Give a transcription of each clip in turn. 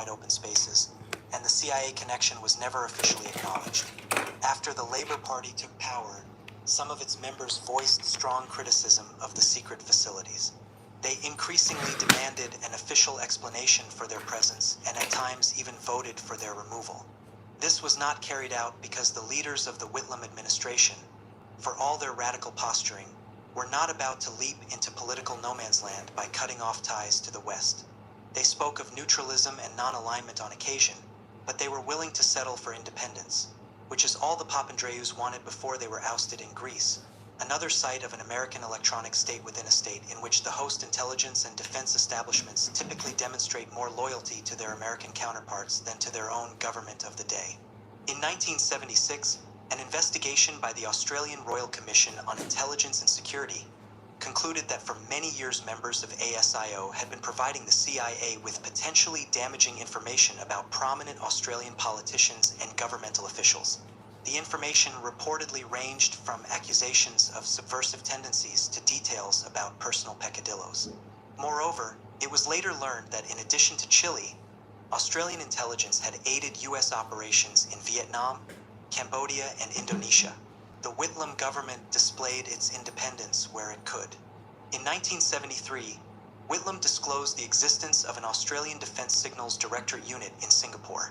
open spaces, and the CIA connection was never officially acknowledged. After the Labour Party took power, some of its members voiced strong criticism of the secret facilities. They increasingly demanded an official explanation for their presence and at times even voted for their removal. This was not carried out because the leaders of the Whitlam administration, for all their radical posturing, were not about to leap into political no man's land by cutting off ties to the West. They spoke of neutralism and non-alignment on occasion, but they were willing to settle for independence, which is all the Papandreous wanted before they were ousted in Greece, another site of an American electronic state within a state in which the host intelligence and defense establishments typically demonstrate more loyalty to their American counterparts than to their own government of the day. In 1976, an investigation by the Australian Royal Commission on Intelligence and Security concluded that for many years members of ASIO had been providing the CIA with potentially damaging information about prominent Australian politicians and governmental officials. The information reportedly ranged from accusations of subversive tendencies to details about personal peccadillos. Moreover, it was later learned that in addition to Chile, Australian intelligence had aided U.S. operations in Vietnam, Cambodia, and Indonesia. The Whitlam government displayed its independence where it could. In 1973, Whitlam disclosed the existence of an Australian Defence Signals Directorate unit in Singapore,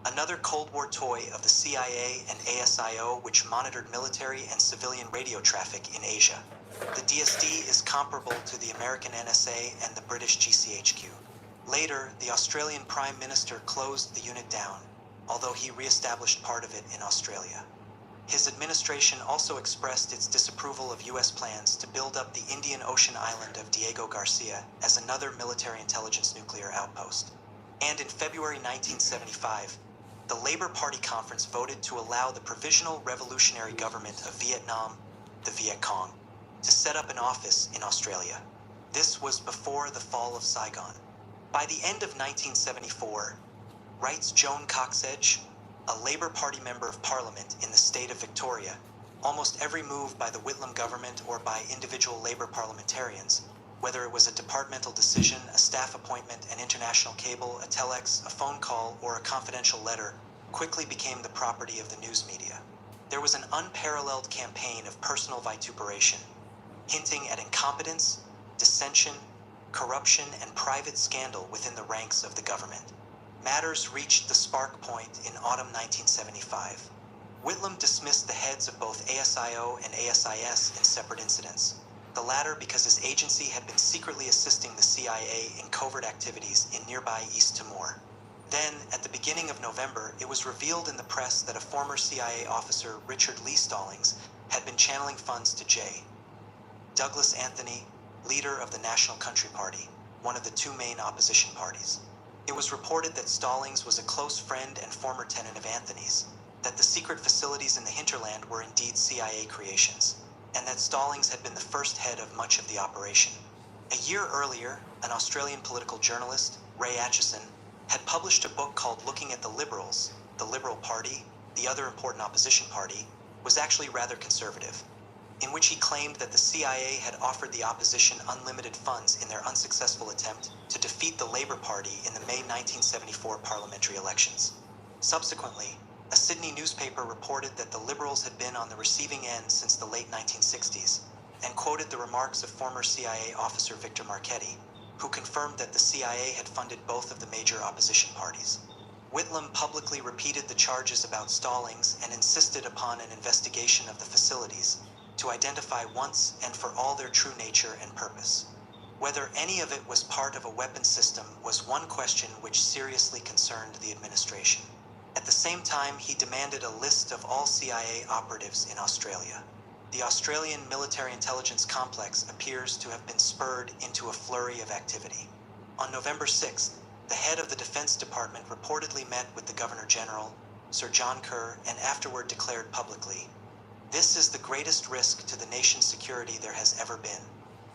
another Cold War toy of the CIA and ASIO which monitored military and civilian radio traffic in Asia. The DSD is comparable to the American NSA and the British GCHQ. Later, the Australian Prime Minister closed the unit down, although he re-established part of it in Australia. His administration also expressed its disapproval of U.S. plans to build up the Indian Ocean island of Diego Garcia as another military intelligence nuclear outpost. And in February 1975, the Labour Party conference voted to allow the Provisional Revolutionary Government of Vietnam, the Viet Cong, to set up an office in Australia. This was before the fall of Saigon. By the end of 1974, writes Joan Coxedge, a Labour Party member of Parliament in the state of Victoria, almost every move by the Whitlam government or by individual Labour parliamentarians, whether it was a departmental decision, a staff appointment, an international cable, a telex, a phone call, or a confidential letter, quickly became the property of the news media. There was an unparalleled campaign of personal vituperation, hinting at incompetence, dissension, corruption, and private scandal within the ranks of the government. Matters reached the spark point in autumn 1975. Whitlam dismissed the heads of both ASIO and ASIS in separate incidents, the latter because his agency had been secretly assisting the CIA in covert activities in nearby East Timor. Then, at the beginning of November, it was revealed in the press that a former CIA officer, Richard Lee Stallings, had been channeling funds to J. Douglas Anthony, leader of the National Country Party, one of the two main opposition parties. It was reported that Stallings was a close friend and former tenant of Anthony's, that the secret facilities in the hinterland were indeed CIA creations, and that Stallings had been the first head of much of the operation. A year earlier, an Australian political journalist, Ray Atchison, had published a book called Looking at the Liberals. The Liberal Party, the other important opposition party, was actually rather conservative, in which he claimed that the CIA had offered the opposition unlimited funds in their unsuccessful attempt to defeat the Labour Party in the May 1974 parliamentary elections. Subsequently, a Sydney newspaper reported that the Liberals had been on the receiving end since the late 1960s, and quoted the remarks of former CIA officer Victor Marchetti, who confirmed that the CIA had funded both of the major opposition parties. Whitlam publicly repeated the charges about Stallings and insisted upon an investigation of the facilities, to identify once and for all their true nature and purpose. Whether any of it was part of a weapons system was one question which seriously concerned the administration. At the same time, he demanded a list of all CIA operatives in Australia. The Australian military intelligence complex appears to have been spurred into a flurry of activity. On November 6th, the head of the Defense Department reportedly met with the Governor-General, Sir John Kerr, and afterward declared publicly, "This is the greatest risk to the nation's security there has ever been."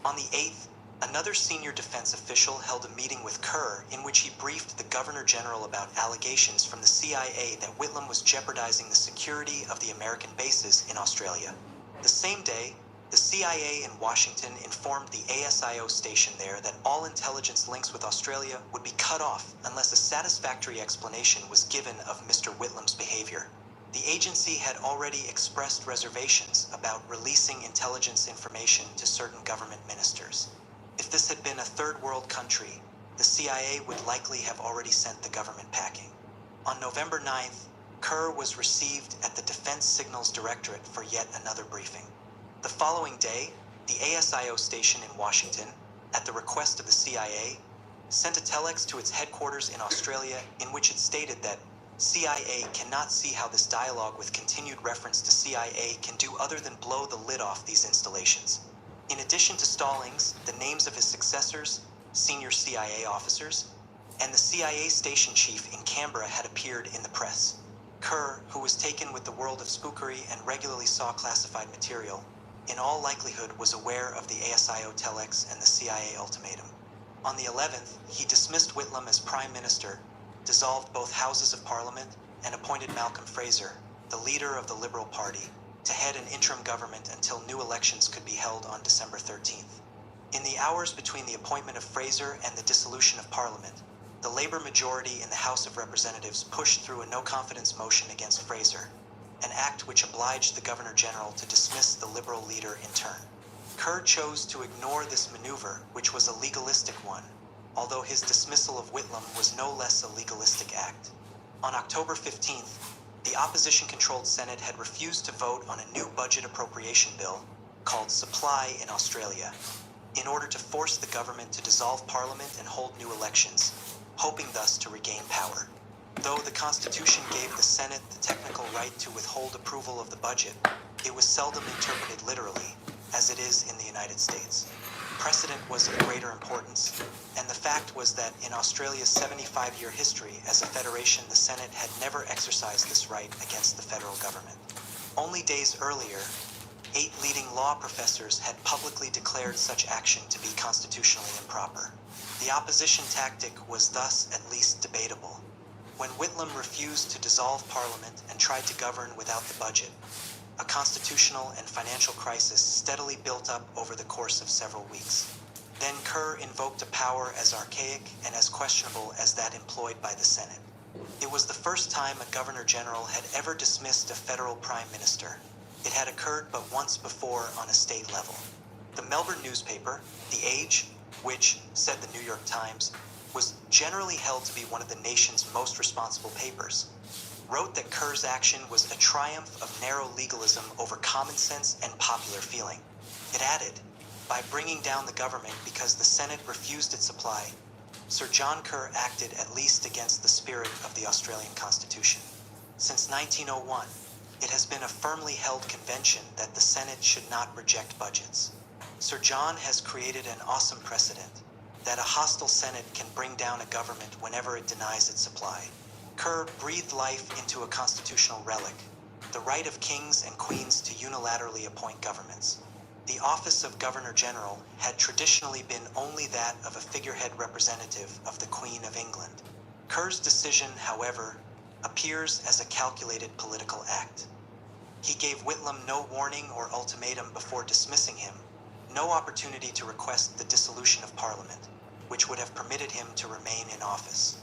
On the 8th, another senior defense official held a meeting with Kerr in which he briefed the Governor-General about allegations from the CIA that Whitlam was jeopardizing the security of the American bases in Australia. The same day, The CIA in Washington informed the ASIO station there that all intelligence links with Australia would be cut off unless a satisfactory explanation was given of Mr. Whitlam's behavior. The agency had already expressed reservations about releasing intelligence information to certain government ministers. If this had been a third world country, the CIA would likely have already sent the government packing. On November 9th, Kerr was received at the Defense Signals Directorate for yet another briefing. The following day, the ASIO station in Washington, at the request of the CIA, sent a telex to its headquarters in Australia in which it stated that CIA cannot see how this dialogue with continued reference to CIA can do other than blow the lid off these installations. In addition to Stallings, the names of his successors, senior CIA officers, and the CIA station chief in Canberra had appeared in the press. Kerr, who was taken with the world of spookery and regularly saw classified material, in all likelihood was aware of the ASIO telex and the CIA ultimatum. On the 11th, he dismissed Whitlam as Prime Minister, dissolved both Houses of Parliament, and appointed Malcolm Fraser, the leader of the Liberal Party, to head an interim government until new elections could be held on December 13th. In the hours between the appointment of Fraser and the dissolution of Parliament, the Labour majority in the House of Representatives pushed through a no-confidence motion against Fraser, an act which obliged the Governor-General to dismiss the Liberal leader in turn. Kerr chose to ignore this maneuver, which was a legalistic one, although his dismissal of Whitlam was no less a legalistic act. On October 15th, the opposition-controlled Senate had refused to vote on a new budget appropriation bill, called Supply in Australia, in order to force the government to dissolve Parliament and hold new elections, hoping thus to regain power. Though the Constitution gave the Senate the technical right to withhold approval of the budget, it was seldom interpreted literally, as it is in the United States. Precedent was of greater importance, and the fact was that in Australia's 75-year history as a federation, the Senate had never exercised this right against the federal government. Only days earlier, 8 leading law professors had publicly declared such action to be constitutionally improper. The opposition tactic was thus at least debatable. When Whitlam refused to dissolve Parliament and tried to govern without the budget, a constitutional and financial crisis steadily built up over the course of several weeks. Then Kerr invoked a power as archaic and as questionable as that employed by the Senate. It was the first time a Governor-General had ever dismissed a federal Prime Minister. It had occurred but once before on a state level. The Melbourne newspaper, The Age, which, said the New York Times, was generally held to be one of the nation's most responsible papers, wrote that Kerr's action was a triumph of narrow legalism over common sense and popular feeling. It added, by bringing down the government because the Senate refused its supply, Sir John Kerr acted at least against the spirit of the Australian Constitution. Since 1901, it has been a firmly held convention that the Senate should not reject budgets. Sir John has created an awesome precedent that a hostile Senate can bring down a government whenever it denies its supply. Kerr breathed life into a constitutional relic, the right of kings and queens to unilaterally appoint governments. The office of Governor-General had traditionally been only that of a figurehead representative of the Queen of England. Kerr's decision, however, appears as a calculated political act. He gave Whitlam no warning or ultimatum before dismissing him, no opportunity to request the dissolution of Parliament, which would have permitted him to remain in office.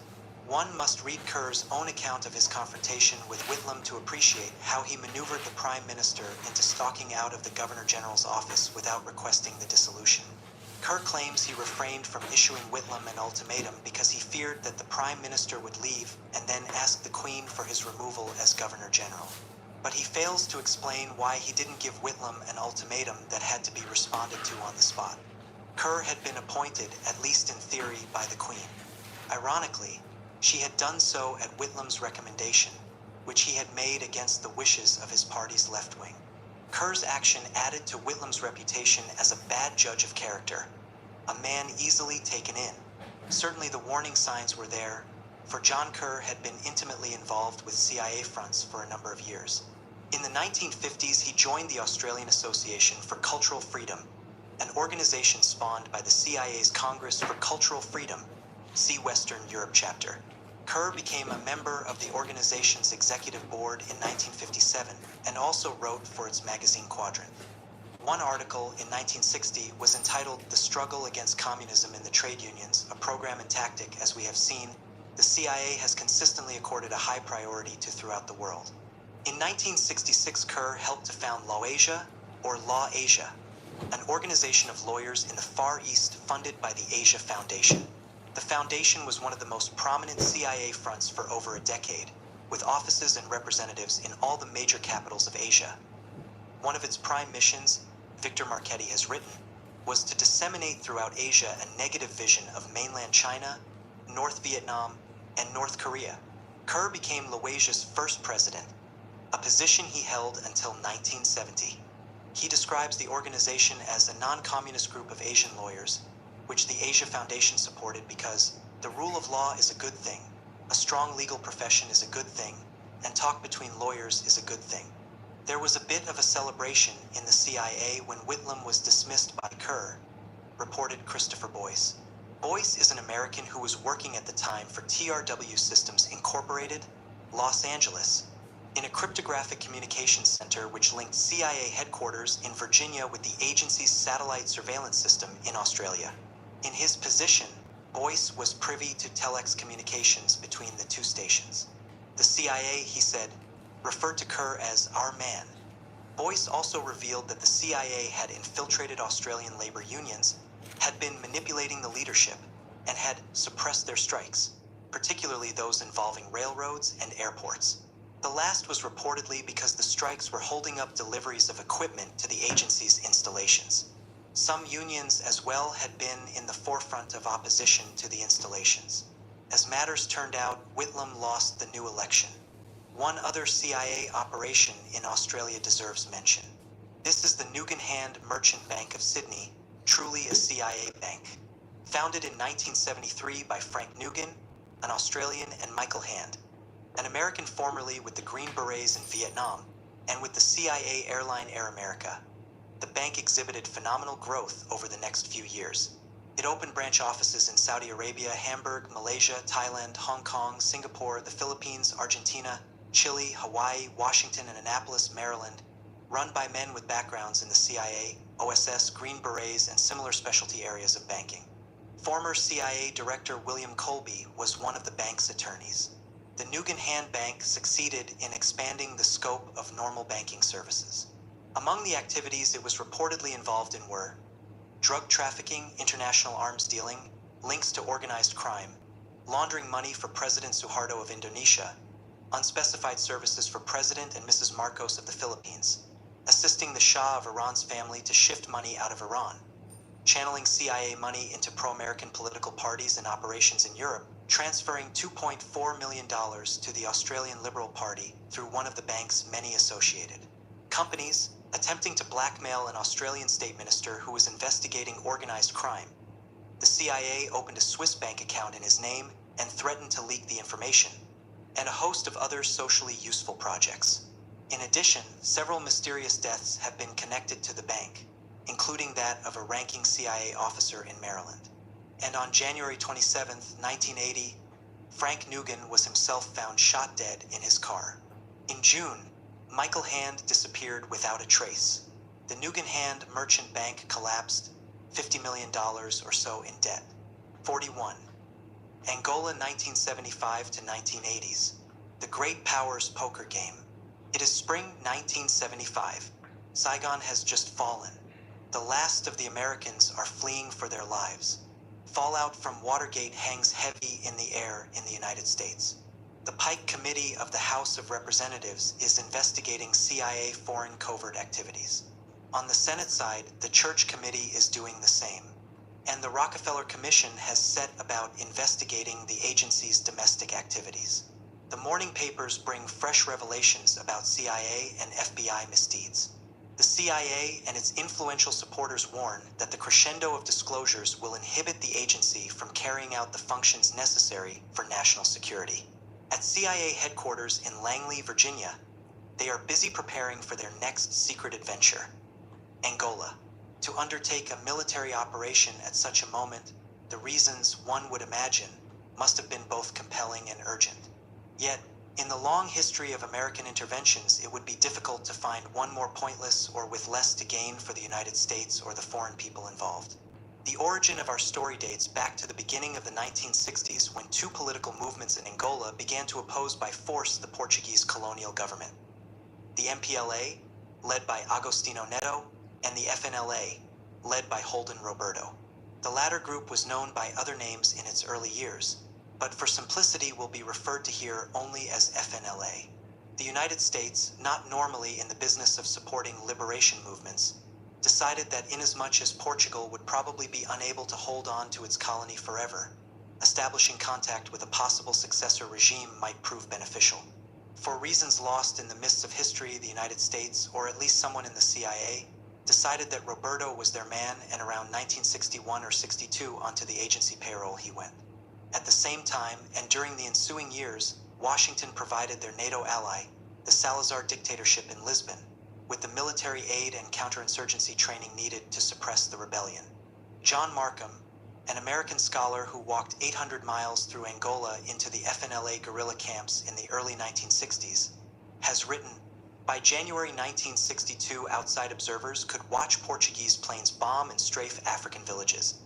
One must read Kerr's own account of his confrontation with Whitlam to appreciate how he maneuvered the Prime Minister into stalking out of the Governor-General's office without requesting the dissolution. Kerr claims he refrained from issuing Whitlam an ultimatum because he feared that the Prime Minister would leave and then ask the Queen for his removal as Governor-General. But he fails to explain why he didn't give Whitlam an ultimatum that had to be responded to on the spot. Kerr had been appointed, at least in theory, by the Queen. Ironically, she had done so at Whitlam's recommendation, which he had made against the wishes of his party's left wing. Kerr's action added to Whitlam's reputation as a bad judge of character, a man easily taken in. Certainly the warning signs were there, for John Kerr had been intimately involved with CIA fronts for a number of years. In the 1950s, he joined the Australian Association for Cultural Freedom, an organization spawned by the CIA's Congress for Cultural Freedom, see Western Europe chapter. Kerr became a member of the organization's executive board in 1957 and also wrote for its magazine Quadrant. One article in 1960 was entitled "The Struggle Against Communism in the Trade Unions, a Program and Tactic." As we have seen, the CIA has consistently accorded a high priority to throughout the world. In 1966, Kerr helped to found Law Asia, or Law Asia, an organization of lawyers in the Far East funded by the Asia Foundation. The foundation was one of the most prominent CIA fronts for over a decade, with offices and representatives in all the major capitals of Asia. One of its prime missions, Victor Marchetti has written, was to disseminate throughout Asia a negative vision of mainland China, North Vietnam, and North Korea. Kerr became Laotia's first president, a position he held until 1970. He describes the organization as a non-communist group of Asian lawyers, which the Asia Foundation supported because the rule of law is a good thing, a strong legal profession is a good thing, and talk between lawyers is a good thing. There was a bit of a celebration in the CIA when Whitlam was dismissed by Kerr, reported Christopher Boyce. Boyce is an American who was working at the time for TRW Systems Incorporated, Los Angeles, in a cryptographic communications center which linked CIA headquarters in Virginia with the agency's satellite surveillance system in Australia. In his position, Boyce was privy to telex communications between the two stations. The CIA, he said, referred to Kerr as "our man." Boyce also revealed that the CIA had infiltrated Australian labor unions, had been manipulating the leadership, and had suppressed their strikes, particularly those involving railroads and airports. The last was reportedly because the strikes were holding up deliveries of equipment to the agency's installations. Some unions as well had been in the forefront of opposition to the installations. As matters turned out, Whitlam lost the new election. One other CIA operation in Australia deserves mention. This is the Nugan Hand Merchant Bank of Sydney, truly a CIA bank. Founded in 1973 by Frank Nugan, an Australian, and Michael Hand, an American formerly with the Green Berets in Vietnam, and with the CIA airline Air America. The bank exhibited phenomenal growth over the next few years. It opened branch offices in Saudi Arabia, Hamburg, Malaysia, Thailand, Hong Kong, Singapore, the Philippines, Argentina, Chile, Hawaii, Washington, and Annapolis, Maryland, run by men with backgrounds in the CIA, OSS, Green Berets, and similar specialty areas of banking. Former CIA Director William Colby was one of the bank's attorneys. The Nugan Hand Bank succeeded in expanding the scope of normal banking services. Among the activities it was reportedly involved in were drug trafficking, international arms dealing, links to organized crime, laundering money for President Suharto of Indonesia, unspecified services for President and Mrs. Marcos of the Philippines, assisting the Shah of Iran's family to shift money out of Iran, channeling CIA money into pro-American political parties and operations in Europe, transferring $2.4 million to the Australian Liberal Party through one of the bank's many associated companies, attempting to blackmail an Australian state minister who was investigating organized crime. The CIA opened a Swiss bank account in his name and threatened to leak the information, and a host of other socially useful projects. In addition, several mysterious deaths have been connected to the bank, including that of a ranking CIA officer in Maryland. And on January 27, 1980, Frank Nugan was himself found shot dead in his car. In June, Michael Hand disappeared without a trace. The Nugan Hand Merchant Bank collapsed, $50 million or so in debt. 41. Angola 1975 to 1980s. The Great Powers Poker Game. It is spring 1975. Saigon has just fallen. The last of the Americans are fleeing for their lives. Fallout from Watergate hangs heavy in the air in the United States. The Pike Committee of the House of Representatives is investigating CIA foreign covert activities. On the Senate side, the Church Committee is doing the same. And the Rockefeller Commission has set about investigating the agency's domestic activities. The morning papers bring fresh revelations about CIA and FBI misdeeds. The CIA and its influential supporters warn that the crescendo of disclosures will inhibit the agency from carrying out the functions necessary for national security. At CIA headquarters in Langley, Virginia, they are busy preparing for their next secret adventure, Angola. To undertake a military operation at such a moment, the reasons, one would imagine, must have been both compelling and urgent. Yet, In the long history of American interventions, it would be difficult to find one more pointless or with less to gain for the United States or the foreign people involved. The origin of our story dates back to the beginning of the 1960s when two political movements in Angola began to oppose by force the Portuguese colonial government. The MPLA, led by Agostinho Neto, and the FNLA, led by Holden Roberto. The latter group was known by other names in its early years, but for simplicity will be referred to here only as FNLA. The United States, not normally in the business of supporting liberation movements, decided that inasmuch as Portugal would probably be unable to hold on to its colony forever, establishing contact with a possible successor regime might prove beneficial. For reasons lost in the mists of history, the United States, or at least someone in the CIA, decided that Roberto was their man, and around 1961 or 62 onto the agency payroll he went. At the same time, and during the ensuing years, Washington provided their NATO ally, the Salazar dictatorship in Lisbon, with the military aid and counterinsurgency training needed to suppress the rebellion. John Markham, an American scholar who walked 800 miles through Angola into the FNLA guerrilla camps in the early 1960s, has written, "By January 1962, outside observers could watch Portuguese planes bomb and strafe African villages,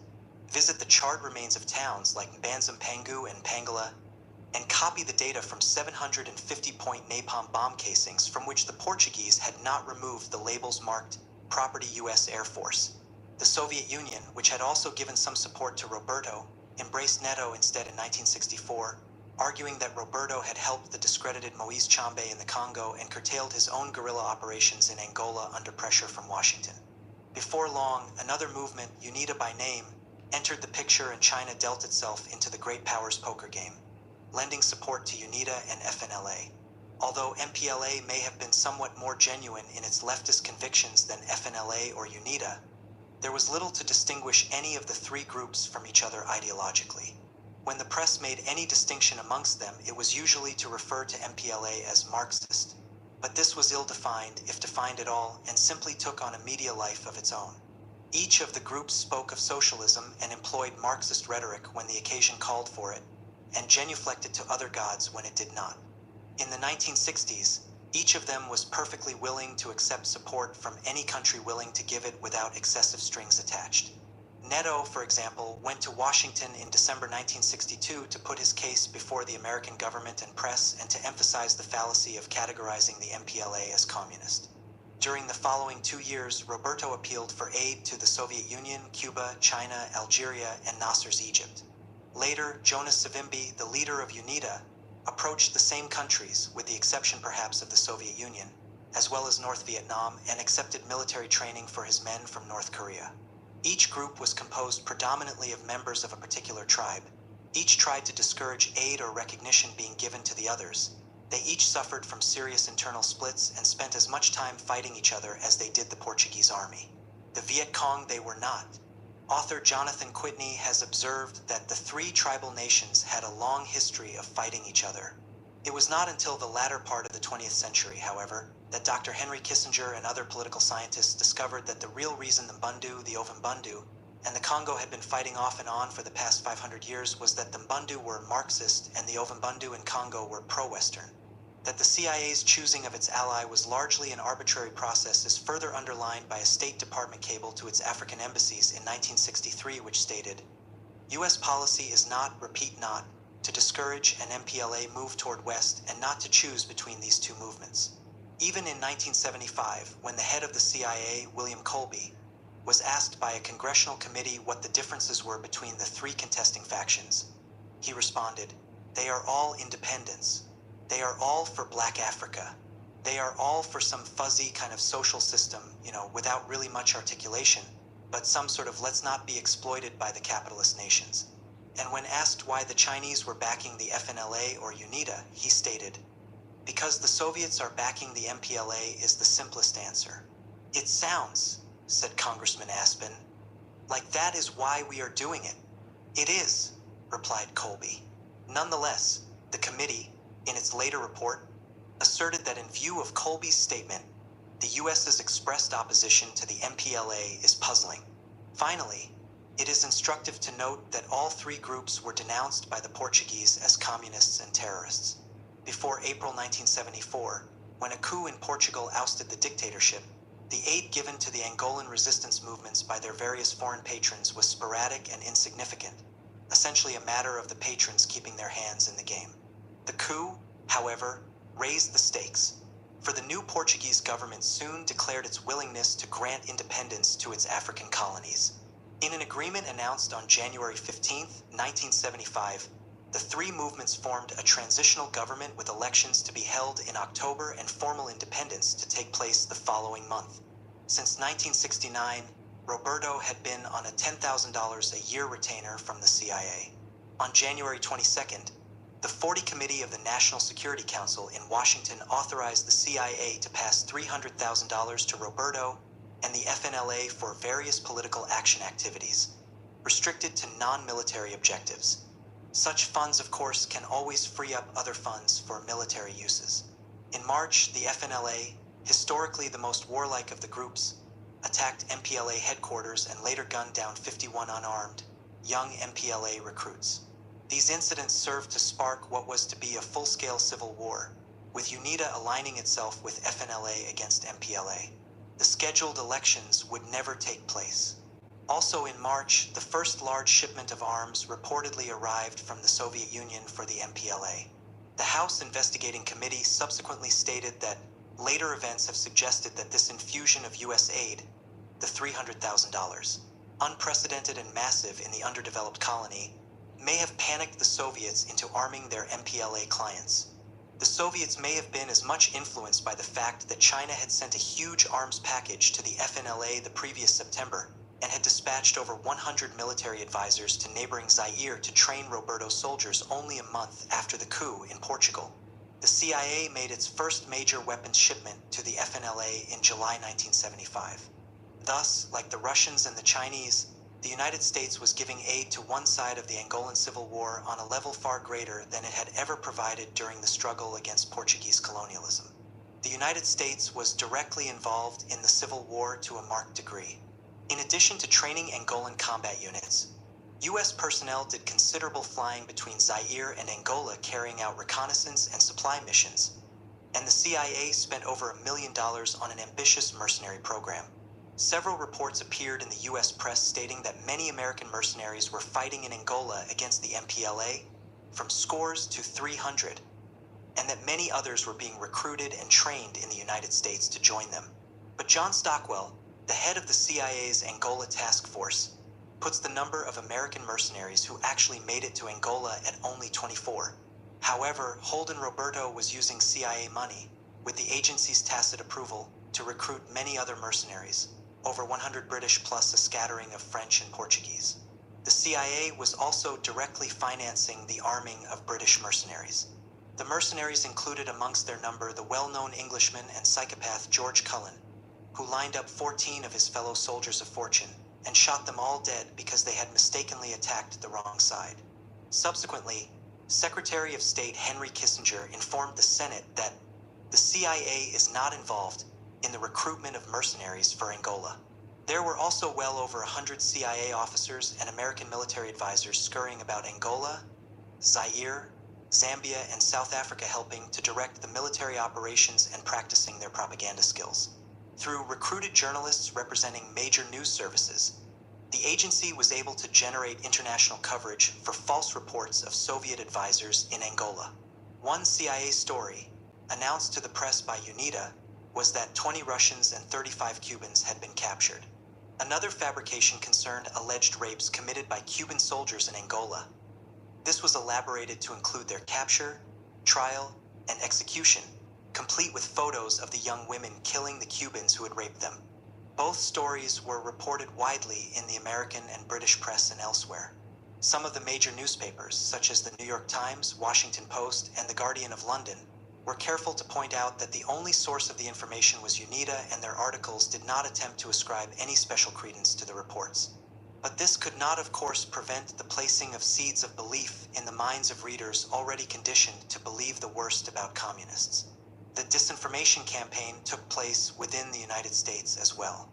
visit the charred remains of towns like Mbanza-Mpangu and Pangala, and copy the data from 750-point napalm bomb casings from which the Portuguese had not removed the labels marked Property U.S. Air Force. The Soviet Union, which had also given some support to Roberto, embraced Neto instead in 1964, arguing that Roberto had helped the discredited Moise Chambe in the Congo and curtailed his own guerrilla operations in Angola under pressure from Washington. Before long, another movement, UNITA by name, entered the picture, and China dealt itself into the great powers poker game, lending support to UNITA and FNLA. Although MPLA may have been somewhat more genuine in its leftist convictions than FNLA or UNITA, there was little to distinguish any of the three groups from each other ideologically. When the press made any distinction amongst them, it was usually to refer to MPLA as Marxist, but this was ill-defined, if defined at all, and simply took on a media life of its own. Each of the groups spoke of socialism and employed Marxist rhetoric when the occasion called for it, and genuflected to other gods when it did not. In the 1960s, each of them was perfectly willing to accept support from any country willing to give it without excessive strings attached. Neto, for example, went to Washington in December 1962 to put his case before the American government and press and to emphasize the fallacy of categorizing the MPLA as communist. During the following 2 years, Roberto appealed for aid to the Soviet Union, Cuba, China, Algeria, and Nasser's Egypt. Later, Jonas Savimbi, the leader of UNITA, approached the same countries, with the exception perhaps of the Soviet Union, as well as North Vietnam, and accepted military training for his men from North Korea. Each group was composed predominantly of members of a particular tribe. Each tried to discourage aid or recognition being given to the others. They each suffered from serious internal splits and spent as much time fighting each other as they did the Portuguese army. The Viet Cong they were not. Author Jonathan Quitney has observed that the three tribal nations had a long history of fighting each other. It was not until the latter part of the 20th century, however, that Dr. Henry Kissinger and other political scientists discovered that the real reason the Mbundu, the Ovumbandu, and the Congo had been fighting off and on for the past 500 years was that the Mbundu were Marxist and the Ovumbandu and Congo were pro-Western. That the CIA's choosing of its ally was largely an arbitrary process is further underlined by a State Department cable to its African embassies in 1963, which stated, "U.S. policy is not, repeat not, to discourage an MPLA move toward West and not to choose between these two movements." Even in 1975, when the head of the CIA, William Colby, was asked by a congressional committee what the differences were between the three contesting factions, he responded, "They are all independents. They are all for Black Africa. They are all for some fuzzy kind of social system, without really much articulation, but some sort of let's not be exploited by the capitalist nations." And when asked why the Chinese were backing the FNLA or UNITA, he stated, "Because the Soviets are backing the MPLA is the simplest answer." "It sounds," said Congressman Aspen, "like that is why we are doing it." "It is," replied Colby. Nonetheless, the committee, in its later report, asserted that in view of Colby's statement, the U.S.'s expressed opposition to the MPLA is puzzling. Finally, it is instructive to note that all three groups were denounced by the Portuguese as communists and terrorists. before April 1974, when a coup in Portugal ousted the dictatorship. The aid given to the Angolan resistance movements by their various foreign patrons was sporadic and insignificant, essentially a matter of the patrons keeping their hands in the game. The coup, however, raised the stakes, for the new Portuguese government soon declared its willingness to grant independence to its African colonies. In an agreement announced on January 15, 1975, the three movements formed a transitional government with elections to be held in October and formal independence to take place the following month. Since 1969, Roberto had been on a $10,000 a year retainer from the CIA. On January 22nd, the 40 Committee of the National Security Council in Washington authorized the CIA to pass $300,000 to Roberto and the FNLA for various political action activities, restricted to non-military objectives. Such funds, of course, can always free up other funds for military uses. In March, the FNLA, historically the most warlike of the groups, attacked MPLA headquarters and later gunned down 51 unarmed, young MPLA recruits. These incidents served to spark what was to be a full-scale civil war, with UNITA aligning itself with FNLA against MPLA. The scheduled elections would never take place. Also in March, the first large shipment of arms reportedly arrived from the Soviet Union for the MPLA. The House Investigating Committee subsequently stated that later events have suggested that this infusion of U.S. aid, the $300,000, unprecedented and massive in the underdeveloped colony, may have panicked the Soviets into arming their MPLA clients. The Soviets may have been as much influenced by the fact that China had sent a huge arms package to the FNLA the previous September, and had dispatched over 100 military advisors to neighboring Zaire to train Roberto soldiers only a month after the coup in Portugal. The CIA made its first major weapons shipment to the FNLA in July 1975. Thus, like the Russians and the Chinese, the United States was giving aid to one side of the Angolan Civil War on a level far greater than it had ever provided during the struggle against Portuguese colonialism. The United States was directly involved in the Civil War to a marked degree. In addition to training Angolan combat units, U.S. personnel did considerable flying between Zaire and Angola carrying out reconnaissance and supply missions, and the CIA spent over $1 million on an ambitious mercenary program. Several reports appeared in the U.S. press stating that many American mercenaries were fighting in Angola against the MPLA, from scores to 300, and that many others were being recruited and trained in the United States to join them. But John Stockwell, the head of the CIA's Angola Task Force, puts the number of American mercenaries who actually made it to Angola at only 24. However, Holden Roberto was using CIA money, with the agency's tacit approval, to recruit many other mercenaries, over 100 British plus a scattering of French and Portuguese. The CIA was also directly financing the arming of British mercenaries. The mercenaries included amongst their number the well-known Englishman and psychopath George Cullen, who lined up 14 of his fellow soldiers of fortune and shot them all dead because they had mistakenly attacked the wrong side. Subsequently, Secretary of State Henry Kissinger informed the Senate that the CIA is not involved in the recruitment of mercenaries for Angola. There were also well over 100 CIA officers and American military advisors scurrying about Angola, Zaire, Zambia, and South Africa helping to direct the military operations and practicing their propaganda skills. Through recruited journalists representing major news services, the agency was able to generate international coverage for false reports of Soviet advisors in Angola. One CIA story, announced to the press by UNITA, was that 20 Russians and 35 Cubans had been captured. Another fabrication concerned alleged rapes committed by Cuban soldiers in Angola. This was elaborated to include their capture, trial, and execution, complete with photos of the young women killing the Cubans who had raped them. Both stories were reported widely in the American and British press and elsewhere. Some of the major newspapers, such as the New York Times, Washington Post, and the Guardian of London, were careful to point out that the only source of the information was UNITA, and their articles did not attempt to ascribe any special credence to the reports. But this could not, of course, prevent the placing of seeds of belief in the minds of readers already conditioned to believe the worst about communists. The disinformation campaign took place within the United States as well.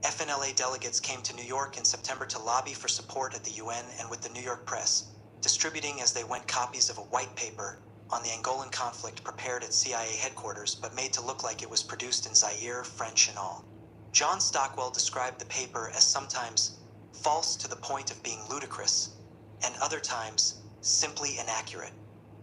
FNLA delegates came to New York in September to lobby for support at the UN and with the New York press, distributing as they went copies of a white paper on the Angolan conflict prepared at CIA headquarters but made to look like it was produced in Zaire, French and all. John Stockwell described the paper as sometimes false to the point of being ludicrous, and other times simply inaccurate.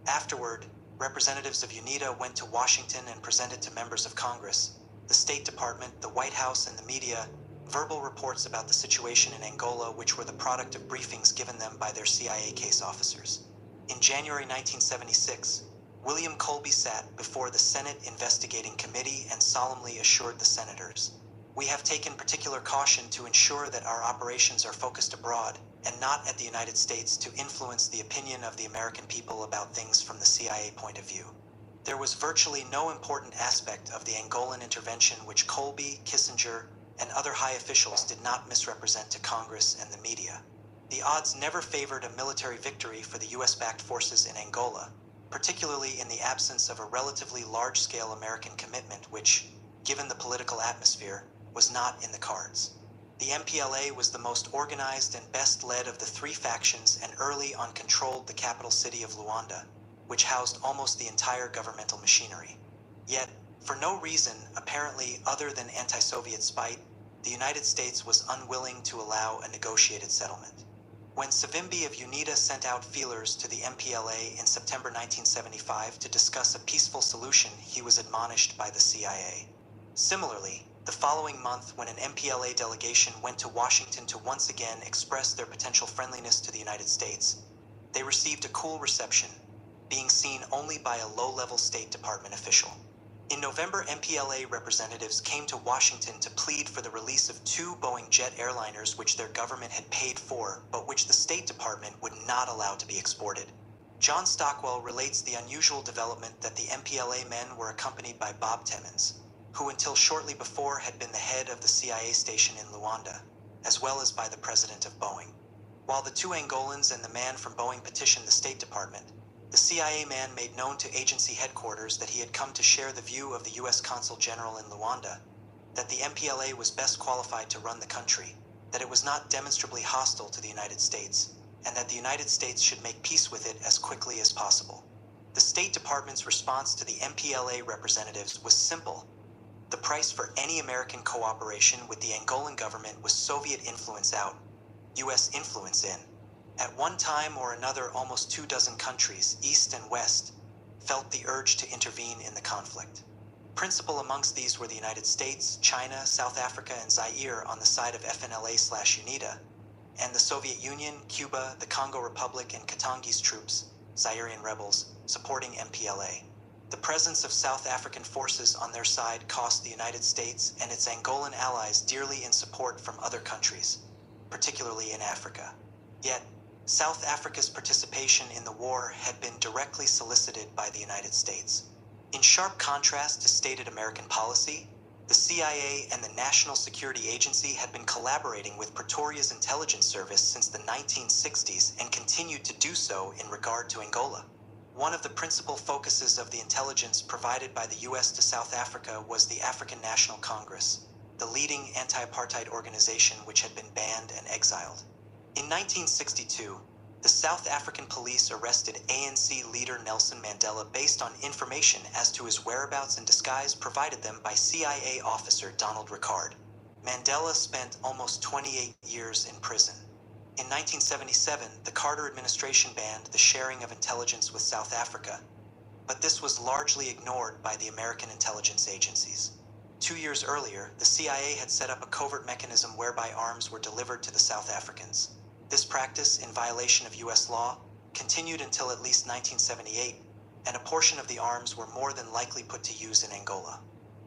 Afterward, representatives of UNITA went to Washington and presented to members of Congress, the State Department, the White House, and the media verbal reports about the situation in Angola, which were the product of briefings given them by their CIA case officers. In January 1976, William Colby sat before the Senate Investigating Committee and solemnly assured the senators, "We have taken particular caution to ensure that our operations are focused abroad and not at the United States to influence the opinion of the American people about things from the CIA point of view." There was virtually no important aspect of the Angolan intervention which Colby, Kissinger, and other high officials did not misrepresent to Congress and the media. The odds never favored a military victory for the US-backed forces in Angola, particularly in the absence of a relatively large-scale American commitment which, given the political atmosphere, was not in the cards. The MPLA was the most organized and best led of the three factions and early on controlled the capital city of Luanda, which housed almost the entire governmental machinery. Yet, for no reason apparently other than anti-Soviet spite, the United States was unwilling to allow a negotiated settlement. When Savimbi of UNITA sent out feelers to the MPLA in September 1975 to discuss a peaceful solution, he was admonished by the CIA. Similarly, the following month, when an MPLA delegation went to Washington to once again express their potential friendliness to the United States, they received a cool reception, being seen only by a low-level State Department official. In November, MPLA representatives came to Washington to plead for the release of two Boeing jet airliners which their government had paid for, but which the State Department would not allow to be exported. John Stockwell relates the unusual development that the MPLA men were accompanied by Bob Timmons, who until shortly before had been the head of the CIA station in Luanda, as well as by the president of Boeing. While the two Angolans and the man from Boeing petitioned the State Department, the CIA man made known to agency headquarters that he had come to share the view of the U.S. Consul General in Luanda, that the MPLA was best qualified to run the country, that it was not demonstrably hostile to the United States, and that the United States should make peace with it as quickly as possible. The State Department's response to the MPLA representatives was simple. The price for any American cooperation with the Angolan government was Soviet influence out, U.S. influence in. At one time or another, almost 24 countries, East and West, felt the urge to intervene in the conflict. Principal amongst these were the United States, China, South Africa, and Zaire on the side of FNLA/UNITA, and the Soviet Union, Cuba, the Congo Republic, and Katangi's troops, Zairean rebels, supporting MPLA. The presence of South African forces on their side cost the United States and its Angolan allies dearly in support from other countries, particularly in Africa. Yet, South Africa's participation in the war had been directly solicited by the United States. In sharp contrast to stated American policy, the CIA and the National Security Agency had been collaborating with Pretoria's intelligence service since the 1960s and continued to do so in regard to Angola. One of the principal focuses of the intelligence provided by the U.S. to South Africa was the African National Congress, the leading anti-apartheid organization which had been banned and exiled. In 1962, the South African police arrested ANC leader Nelson Mandela based on information as to his whereabouts in disguise provided them by CIA officer Donald Rickard. Mandela spent almost 28 years in prison. In 1977, the Carter administration banned the sharing of intelligence with South Africa, but this was largely ignored by the American intelligence agencies. 2 years earlier, the CIA had set up a covert mechanism whereby arms were delivered to the South Africans. This practice, in violation of U.S. law, continued until at least 1978, and a portion of the arms were more than likely put to use in Angola.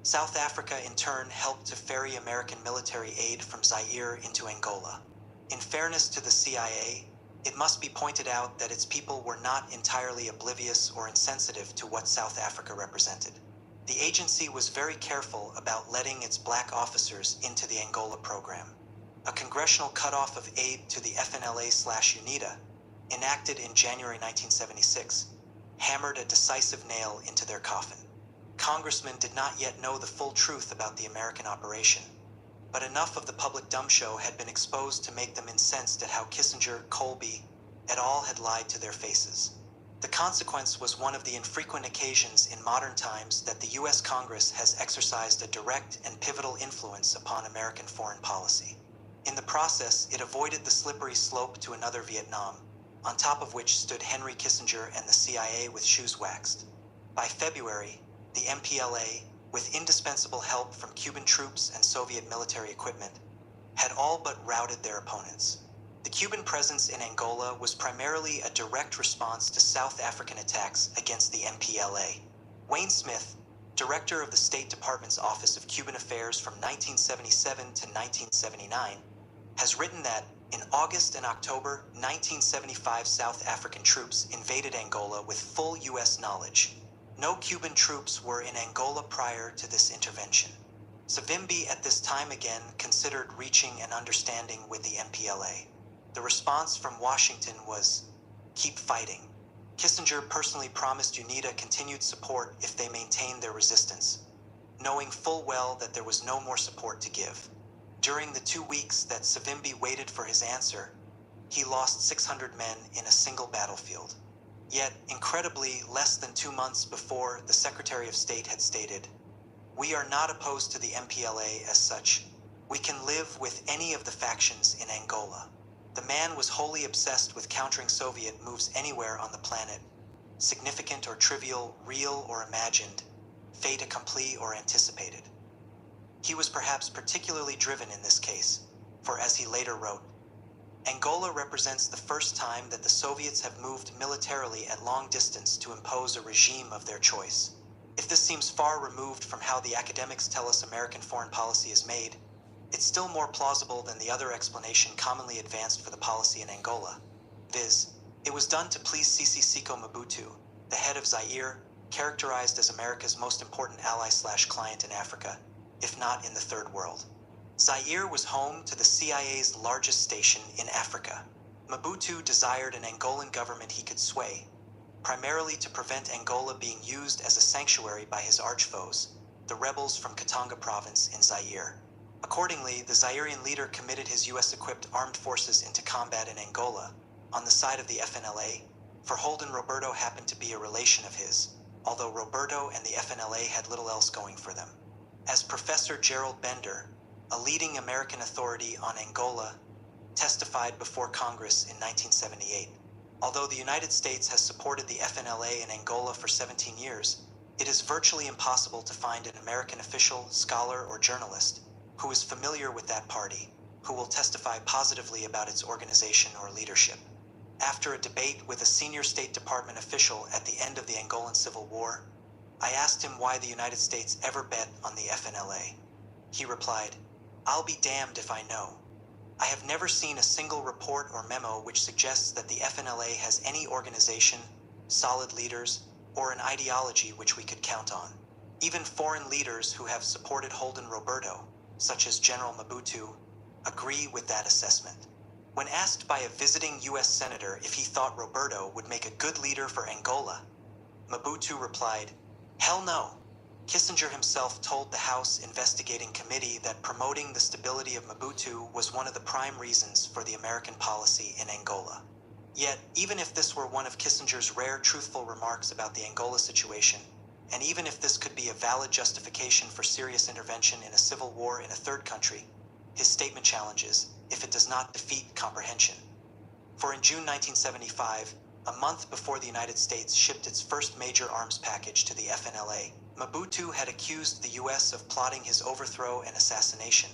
South Africa, in turn, helped to ferry American military aid from Zaire into Angola. In fairness to the CIA, it must be pointed out that its people were not entirely oblivious or insensitive to what South Africa represented. The agency was very careful about letting its black officers into the Angola program. A congressional cutoff of aid to the FNLA/UNITA, enacted in January 1976, hammered a decisive nail into their coffin. Congressmen did not yet know the full truth about the American operation, but enough of the public dumb show had been exposed to make them incensed at how Kissinger, Colby, et al. Had lied to their faces. The consequence was one of the infrequent occasions in modern times that the US Congress has exercised a direct and pivotal influence upon American foreign policy. In the process, it avoided the slippery slope to another Vietnam, on top of which stood Henry Kissinger and the CIA with shoes waxed. By February, the MPLA, with indispensable help from Cuban troops and Soviet military equipment, had all but routed their opponents. The Cuban presence in Angola was primarily a direct response to South African attacks against the MPLA. Wayne Smith, director of the State Department's Office of Cuban Affairs from 1977 to 1979, has written that in August and October 1975, South African troops invaded Angola with full US knowledge. No Cuban troops were in Angola prior to this intervention. Savimbi at this time again considered reaching an understanding with the MPLA. The response from Washington was, "Keep fighting." Kissinger personally promised UNITA continued support if they maintained their resistance, knowing full well that there was no more support to give. During the 2 weeks that Savimbi waited for his answer, he lost 600 men in a single battlefield. Yet, incredibly, less than 2 months before, the Secretary of State had stated, "We are not opposed to the MPLA as such. We can live with any of the factions in Angola." The man was wholly obsessed with countering Soviet moves anywhere on the planet, significant or trivial, real or imagined, fait accompli or anticipated. He was perhaps particularly driven in this case, for as he later wrote, "Angola represents the first time that the Soviets have moved militarily at long distance to impose a regime of their choice." If this seems far removed from how the academics tell us American foreign policy is made, it's still more plausible than the other explanation commonly advanced for the policy in Angola, viz., it was done to please Sisi Seko Mobutu, the head of Zaire, characterized as America's most important ally/client in Africa, if not in the Third World. Zaire was home to the CIA's largest station in Africa. Mobutu desired an Angolan government he could sway, primarily to prevent Angola being used as a sanctuary by his archfoes, the rebels from Katanga province in Zaire. Accordingly, the Zairean leader committed his US-equipped armed forces into combat in Angola, on the side of the FNLA, for Holden Roberto happened to be a relation of his, although Roberto and the FNLA had little else going for them. As Professor Gerald Bender, a leading American authority on Angola, testified before Congress in 1978, although the United States has supported the FNLA in Angola for 17 years, it is virtually impossible to find an American official, scholar, or journalist who is familiar with that party, who will testify positively about its organization or leadership. After a debate with a senior State Department official at the end of the Angolan Civil War, I asked him why the United States ever bet on the FNLA. He replied, "I'll be damned if I know. I have never seen a single report or memo which suggests that the FNLA has any organization, solid leaders, or an ideology which we could count on. Even foreign leaders who have supported Holden Roberto, such as General Mobutu, agree with that assessment." When asked by a visiting US senator if he thought Roberto would make a good leader for Angola, Mobutu replied, "Hell no." Kissinger himself told the House Investigating Committee that promoting the stability of Mobutu was one of the prime reasons for the American policy in Angola. Yet, even if this were one of Kissinger's rare truthful remarks about the Angola situation, and even if this could be a valid justification for serious intervention in a civil war in a third country, his statement challenges, if it does not defeat comprehension. For in June 1975, a month before the United States shipped its first major arms package to the FNLA, Mobutu had accused the US of plotting his overthrow and assassination,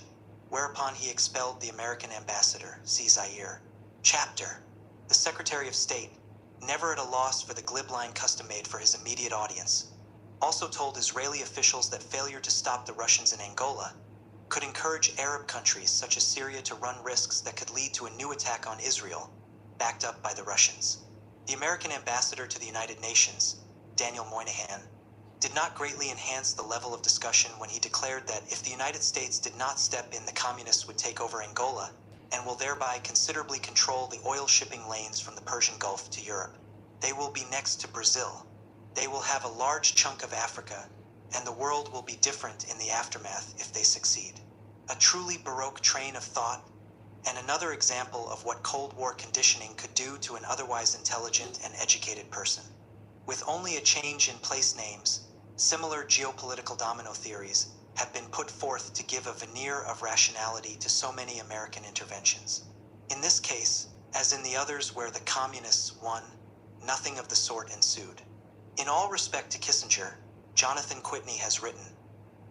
whereupon he expelled the American ambassador, see Zaire. Chapter. The Secretary of State, never at a loss for the glib line custom-made for his immediate audience, also told Israeli officials that failure to stop the Russians in Angola could encourage Arab countries such as Syria to run risks that could lead to a new attack on Israel, backed up by the Russians. The American ambassador to the United Nations, Daniel Moynihan, did not greatly enhance the level of discussion when he declared that if the United States did not step in, the communists would take over Angola and will thereby considerably control the oil shipping lanes from the Persian Gulf to Europe. They will be next to Brazil. They will have a large chunk of Africa, and the world will be different in the aftermath if they succeed. A truly Baroque train of thought, and another example of what Cold War conditioning could do to an otherwise intelligent and educated person. With only a change in place names, similar geopolitical domino theories have been put forth to give a veneer of rationality to so many American interventions. In this case, as in the others where the communists won, nothing of the sort ensued. In all respect to Kissinger, Jonathan Whitney has written,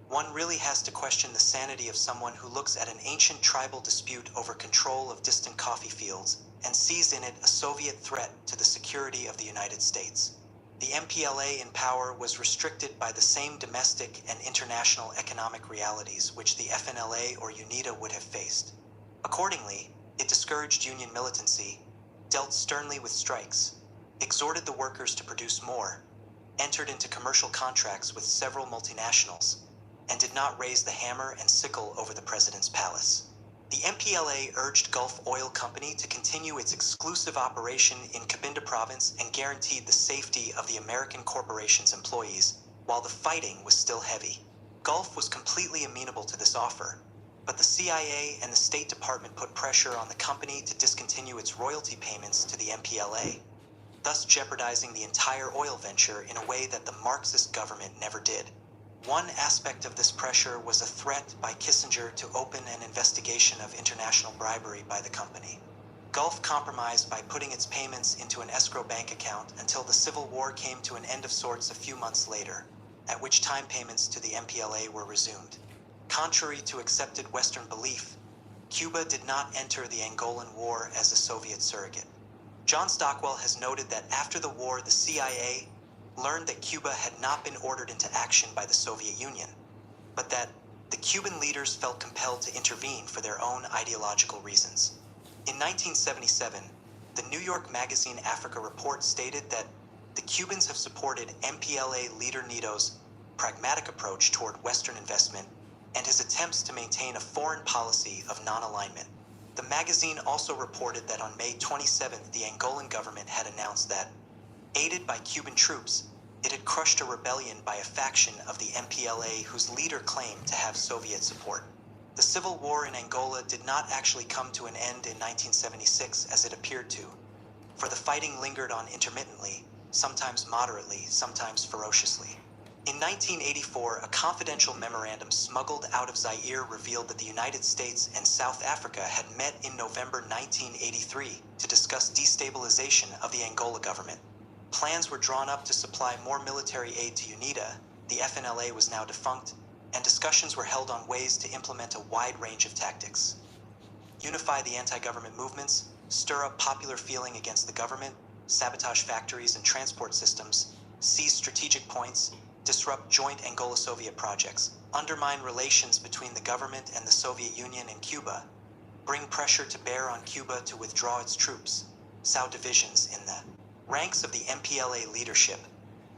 "One really has to question the sanity of someone who looks at an ancient tribal dispute over control of distant coffee fields and sees in it a Soviet threat to the security of the United States. The MPLA in power was restricted by the same domestic and international economic realities which the FNLA or UNITA would have faced. Accordingly, it discouraged union militancy, dealt sternly with strikes, exhorted the workers to produce more, entered into commercial contracts with several multinationals, and did not raise the hammer and sickle over the president's palace. The MPLA urged Gulf Oil Company to continue its exclusive operation in Cabinda province and guaranteed the safety of the American corporation's employees, while the fighting was still heavy. Gulf was completely amenable to this offer, but the CIA and the State Department put pressure on the company to discontinue its royalty payments to the MPLA, thus jeopardizing the entire oil venture in a way that the Marxist government never did. One aspect of this pressure was a threat by Kissinger to open an investigation of international bribery by the company. Gulf compromised by putting its payments into an escrow bank account until the Civil War came to an end of sorts a few months later, at which time payments to the MPLA were resumed. Contrary to accepted Western belief, Cuba did not enter the Angolan War as a Soviet surrogate. John Stockwell has noted that after the war, the CIA learned that Cuba had not been ordered into action by the Soviet Union, but that the Cuban leaders felt compelled to intervene for their own ideological reasons. In 1977, the New York magazine Africa Report stated that the Cubans have supported MPLA leader Nito's pragmatic approach toward Western investment and his attempts to maintain a foreign policy of non-alignment. The magazine also reported that on May 27th, the Angolan government had announced that, aided by Cuban troops, it had crushed a rebellion by a faction of the MPLA whose leader claimed to have Soviet support. The civil war in Angola did not actually come to an end in 1976 as it appeared to, for the fighting lingered on intermittently, sometimes moderately, sometimes ferociously. In 1984, a confidential memorandum smuggled out of Zaire revealed that the United States and South Africa had met in November 1983 to discuss destabilization of the Angola government. Plans were drawn up to supply more military aid to UNITA, the FNLA was now defunct, and discussions were held on ways to implement a wide range of tactics. Unify the anti-government movements, stir up popular feeling against the government, sabotage factories and transport systems, seize strategic points, disrupt joint Angola-Soviet projects, undermine relations between the government and the Soviet Union and Cuba, bring pressure to bear on Cuba to withdraw its troops, sow divisions in the ranks of the MPLA leadership,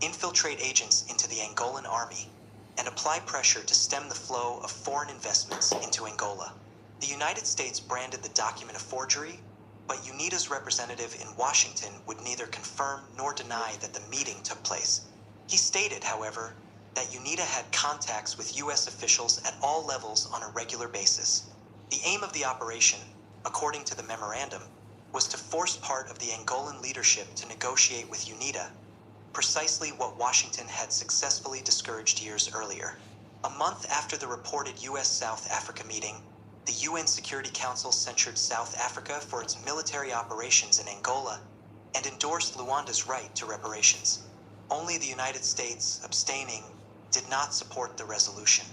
infiltrate agents into the Angolan army, and apply pressure to stem the flow of foreign investments into Angola. The United States branded the document a forgery, but UNITA's representative in Washington would neither confirm nor deny that the meeting took place. He stated, however, that UNITA had contacts with U.S. officials at all levels on a regular basis. The aim of the operation, according to the memorandum, was to force part of the Angolan leadership to negotiate with UNITA, precisely what Washington had successfully discouraged years earlier. A month after the reported U.S.-South Africa meeting, the UN Security Council censured South Africa for its military operations in Angola and endorsed Luanda's right to reparations. Only the United States, abstaining, did not support the resolution.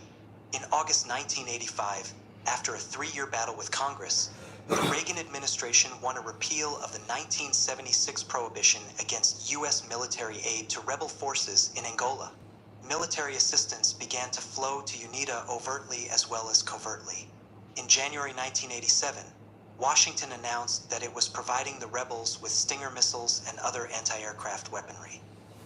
In August 1985, after a 3-year battle with Congress, the Reagan administration won a repeal of the 1976 prohibition against U.S. military aid to rebel forces in Angola. Military assistance began to flow to UNITA overtly as well as covertly. In January 1987, Washington announced that it was providing the rebels with Stinger missiles and other anti-aircraft weaponry.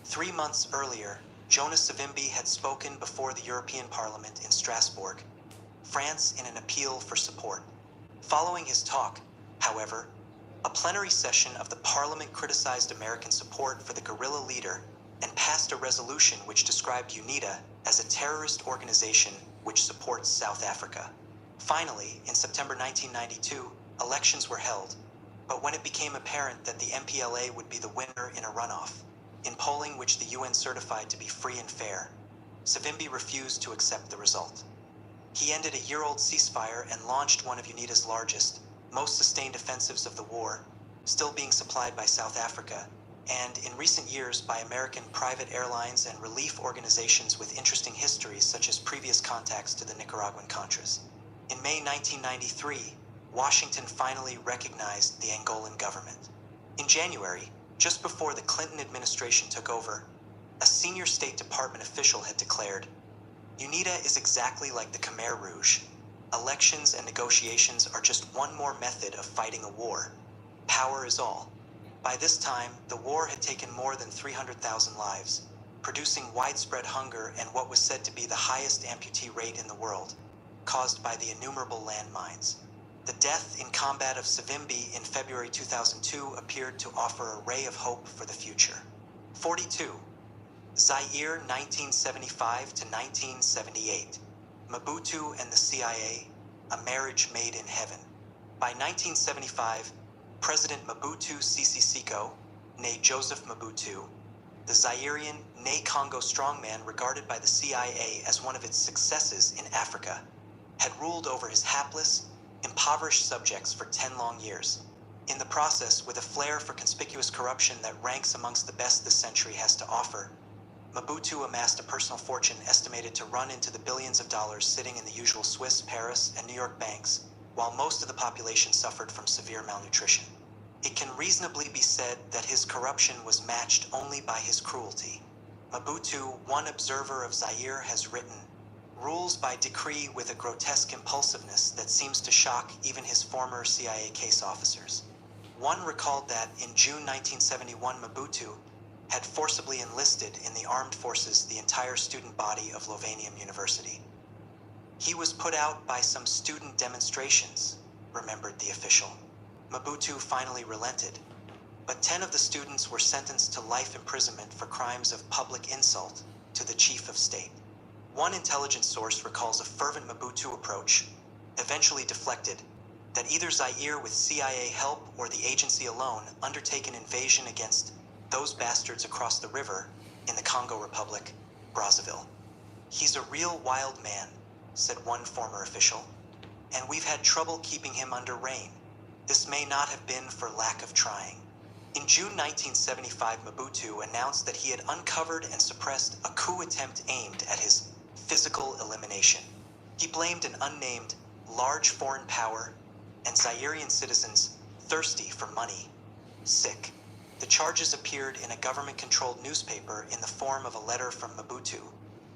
3 months earlier, Jonas Savimbi had spoken before the European Parliament in Strasbourg, France, in an appeal for support. Following his talk, however, a plenary session of the Parliament criticized American support for the guerrilla leader and passed a resolution which described UNITA as a terrorist organization which supports South Africa. Finally, in September 1992, elections were held, but when it became apparent that the MPLA would be the winner in a runoff, in polling which the UN certified to be free and fair. Savimbi refused to accept the result. He ended a year-old ceasefire and launched one of UNITA's largest, most sustained offensives of the war, still being supplied by South Africa, and in recent years by American private airlines and relief organizations with interesting histories such as previous contacts to the Nicaraguan Contras. In May 1993, Washington finally recognized the Angolan government. In January, just before the Clinton administration took over, a senior State Department official had declared, "UNITA is exactly like the Khmer Rouge. Elections and negotiations are just one more method of fighting a war. Power is all." By this time, the war had taken more than 300,000 lives, producing widespread hunger and what was said to be the highest amputee rate in the world, caused by the innumerable landmines. The death in combat of Savimbi in February 2002 appeared to offer a ray of hope for the future. 42. Zaire 1975 to 1978. Mobutu and the CIA, a marriage made in heaven. By 1975, President Mobutu Sese Seko, née Joseph Mobutu, the Zairean, née Congo strongman regarded by the CIA as one of its successes in Africa, had ruled over his hapless, impoverished subjects for 10 long years. In the process, with a flair for conspicuous corruption that ranks amongst the best this century has to offer, Mobutu amassed a personal fortune estimated to run into the billions of dollars sitting in the usual Swiss, Paris, and New York banks, while most of the population suffered from severe malnutrition. It can reasonably be said that his corruption was matched only by his cruelty. Mobutu, one observer of Zaire, has written, rules by decree with a grotesque impulsiveness that seems to shock even his former CIA case officers. One recalled that in June 1971, Mobutu had forcibly enlisted in the armed forces the entire student body of Lovanium University. He was put out by some student demonstrations, remembered the official. Mobutu finally relented, but 10 of the students were sentenced to life imprisonment for crimes of public insult to the chief of state. One intelligence source recalls a fervent Mobutu approach, eventually deflected, that either Zaire with CIA help or the agency alone undertake an invasion against those bastards across the river in the Congo Republic, Brazzaville. "He's a real wild man," said one former official, "and we've had trouble keeping him under rein. This may not have been for lack of trying." In June 1975, Mobutu announced that he had uncovered and suppressed a coup attempt aimed at his physical elimination. He blamed an unnamed, large foreign power and Zairean citizens thirsty for money, sick. The charges appeared in a government-controlled newspaper in the form of a letter from Mobutu,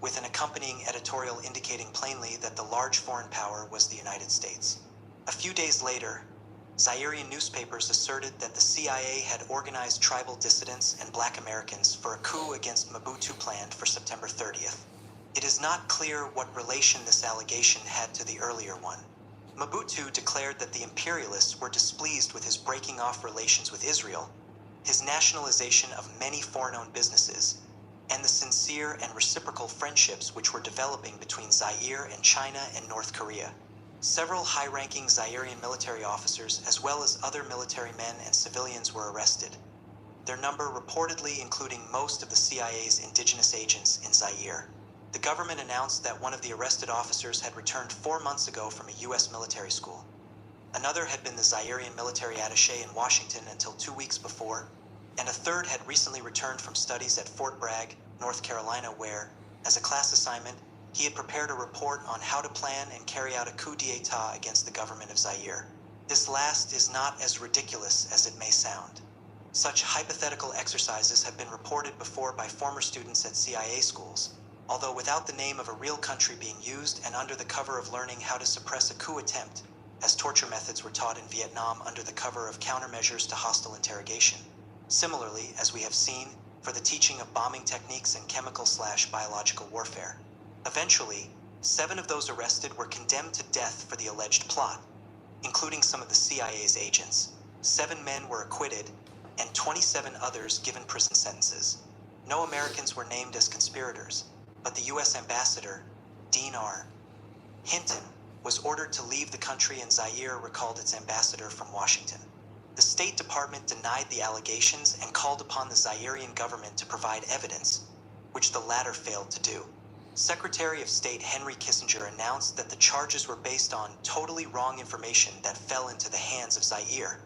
with an accompanying editorial indicating plainly that the large foreign power was the United States. A few days later, Zairean newspapers asserted that the CIA had organized tribal dissidents and Black Americans for a coup against Mobutu planned for September 30th. It is not clear what relation this allegation had to the earlier one. Mobutu declared that the imperialists were displeased with his breaking off relations with Israel, his nationalization of many foreign-owned businesses, and the sincere and reciprocal friendships which were developing between Zaire and China and North Korea. Several high-ranking Zairean military officers, as well as other military men and civilians, were arrested, their number reportedly including most of the CIA's indigenous agents in Zaire. The government announced that one of the arrested officers had returned 4 months ago from a U.S. military school. Another had been the Zairean military attaché in Washington until 2 weeks before, and a third had recently returned from studies at Fort Bragg, North Carolina, where, as a class assignment, he had prepared a report on how to plan and carry out a coup d'etat against the government of Zaire. This last is not as ridiculous as it may sound. Such hypothetical exercises have been reported before by former students at CIA schools, although without the name of a real country being used and under the cover of learning how to suppress a coup attempt, as torture methods were taught in Vietnam under the cover of countermeasures to hostile interrogation. Similarly, as we have seen, for the teaching of bombing techniques and chemical/biological warfare. Eventually, 7 of those arrested were condemned to death for the alleged plot, including some of the CIA's agents. 7 men were acquitted, and 27 others given prison sentences. No Americans were named as conspirators, but the U.S. ambassador, Dean R. Hinton, was ordered to leave the country, and Zaire recalled its ambassador from Washington. The State Department denied the allegations and called upon the Zairian government to provide evidence, which the latter failed to do. Secretary of State Henry Kissinger announced that the charges were based on totally wrong information that fell into the hands of Zaire,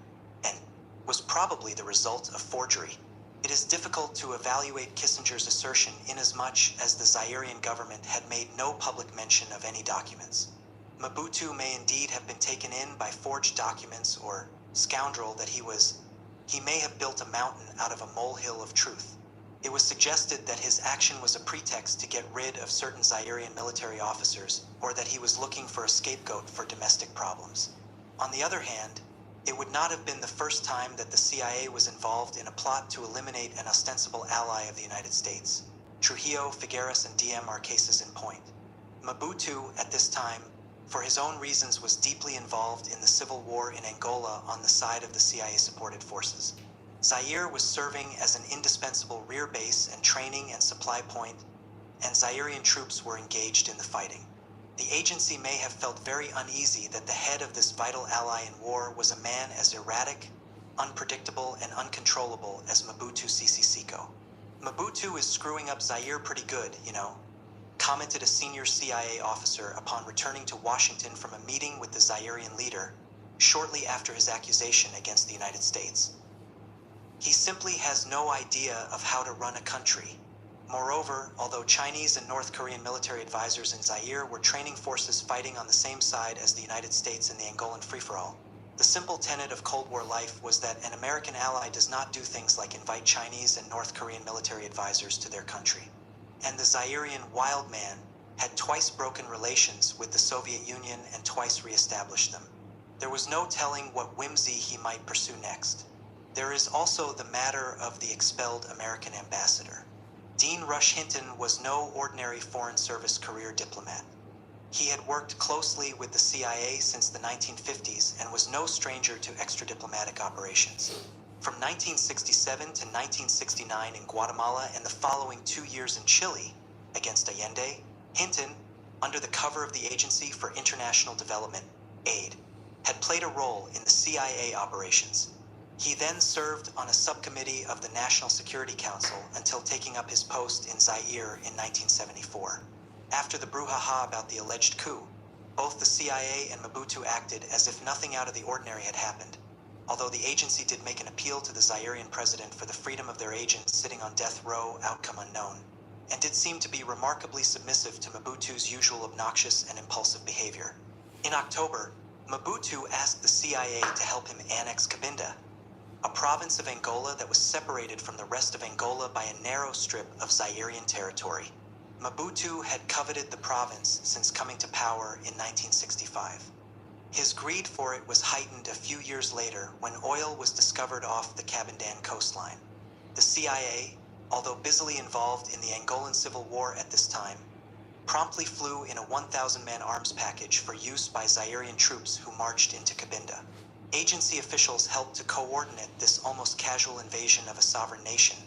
and was probably the result of forgery. It is difficult to evaluate Kissinger's assertion inasmuch as the Zairian government had made no public mention of any documents. Mobutu may indeed have been taken in by forged documents, or scoundrel that he was. He may have built a mountain out of a molehill of truth. It was suggested that his action was a pretext to get rid of certain Zairian military officers, or that he was looking for a scapegoat for domestic problems. On the other hand, it would not have been the first time that the CIA was involved in a plot to eliminate an ostensible ally of the United States. Trujillo, Figueres, and Diem are cases in point. Mobutu, at this time, for his own reasons, was deeply involved in the civil war in Angola on the side of the CIA-supported forces. Zaire was serving as an indispensable rear base and training and supply point, and Zairian troops were engaged in the fighting. The agency may have felt very uneasy that the head of this vital ally in war was a man as erratic, unpredictable, and uncontrollable as Mobutu Sese Seko. "Mobutu is screwing up Zaire pretty good, you know," commented a senior CIA officer upon returning to Washington from a meeting with the Zairian leader shortly after his accusation against the United States. "He simply has no idea of how to run a country." Moreover, although Chinese and North Korean military advisors in Zaire were training forces fighting on the same side as the United States in the Angolan free-for-all, the simple tenet of Cold War life was that an American ally does not do things like invite Chinese and North Korean military advisors to their country. And the Zairian wild man had twice broken relations with the Soviet Union and twice re-established them. There was no telling what whimsy he might pursue next. There is also the matter of the expelled American ambassador. Dean Rush Hinton was no ordinary Foreign Service career diplomat. He had worked closely with the CIA since the 1950s and was no stranger to extra-diplomatic operations. From 1967 to 1969 in Guatemala and the following 2 years in Chile against Allende, Hinton, under the cover of the Agency for International Development, AID, had played a role in the CIA operations. He then served on a subcommittee of the National Security Council until taking up his post in Zaire in 1974. After the brouhaha about the alleged coup, both the CIA and Mobutu acted as if nothing out of the ordinary had happened, although the agency did make an appeal to the Zairian president for the freedom of their agents sitting on death row, outcome unknown, and did seem to be remarkably submissive to Mobutu's usual obnoxious and impulsive behavior. In October, Mobutu asked the CIA to help him annex Cabinda, a province of Angola that was separated from the rest of Angola by a narrow strip of Zairian territory. Mobutu had coveted the province since coming to power in 1965. His greed for it was heightened a few years later when oil was discovered off the Cabindan coastline. The CIA, although busily involved in the Angolan Civil War at this time, promptly flew in a 1,000-man arms package for use by Zairian troops who marched into Cabinda. Agency officials helped to coordinate this almost casual invasion of a sovereign nation,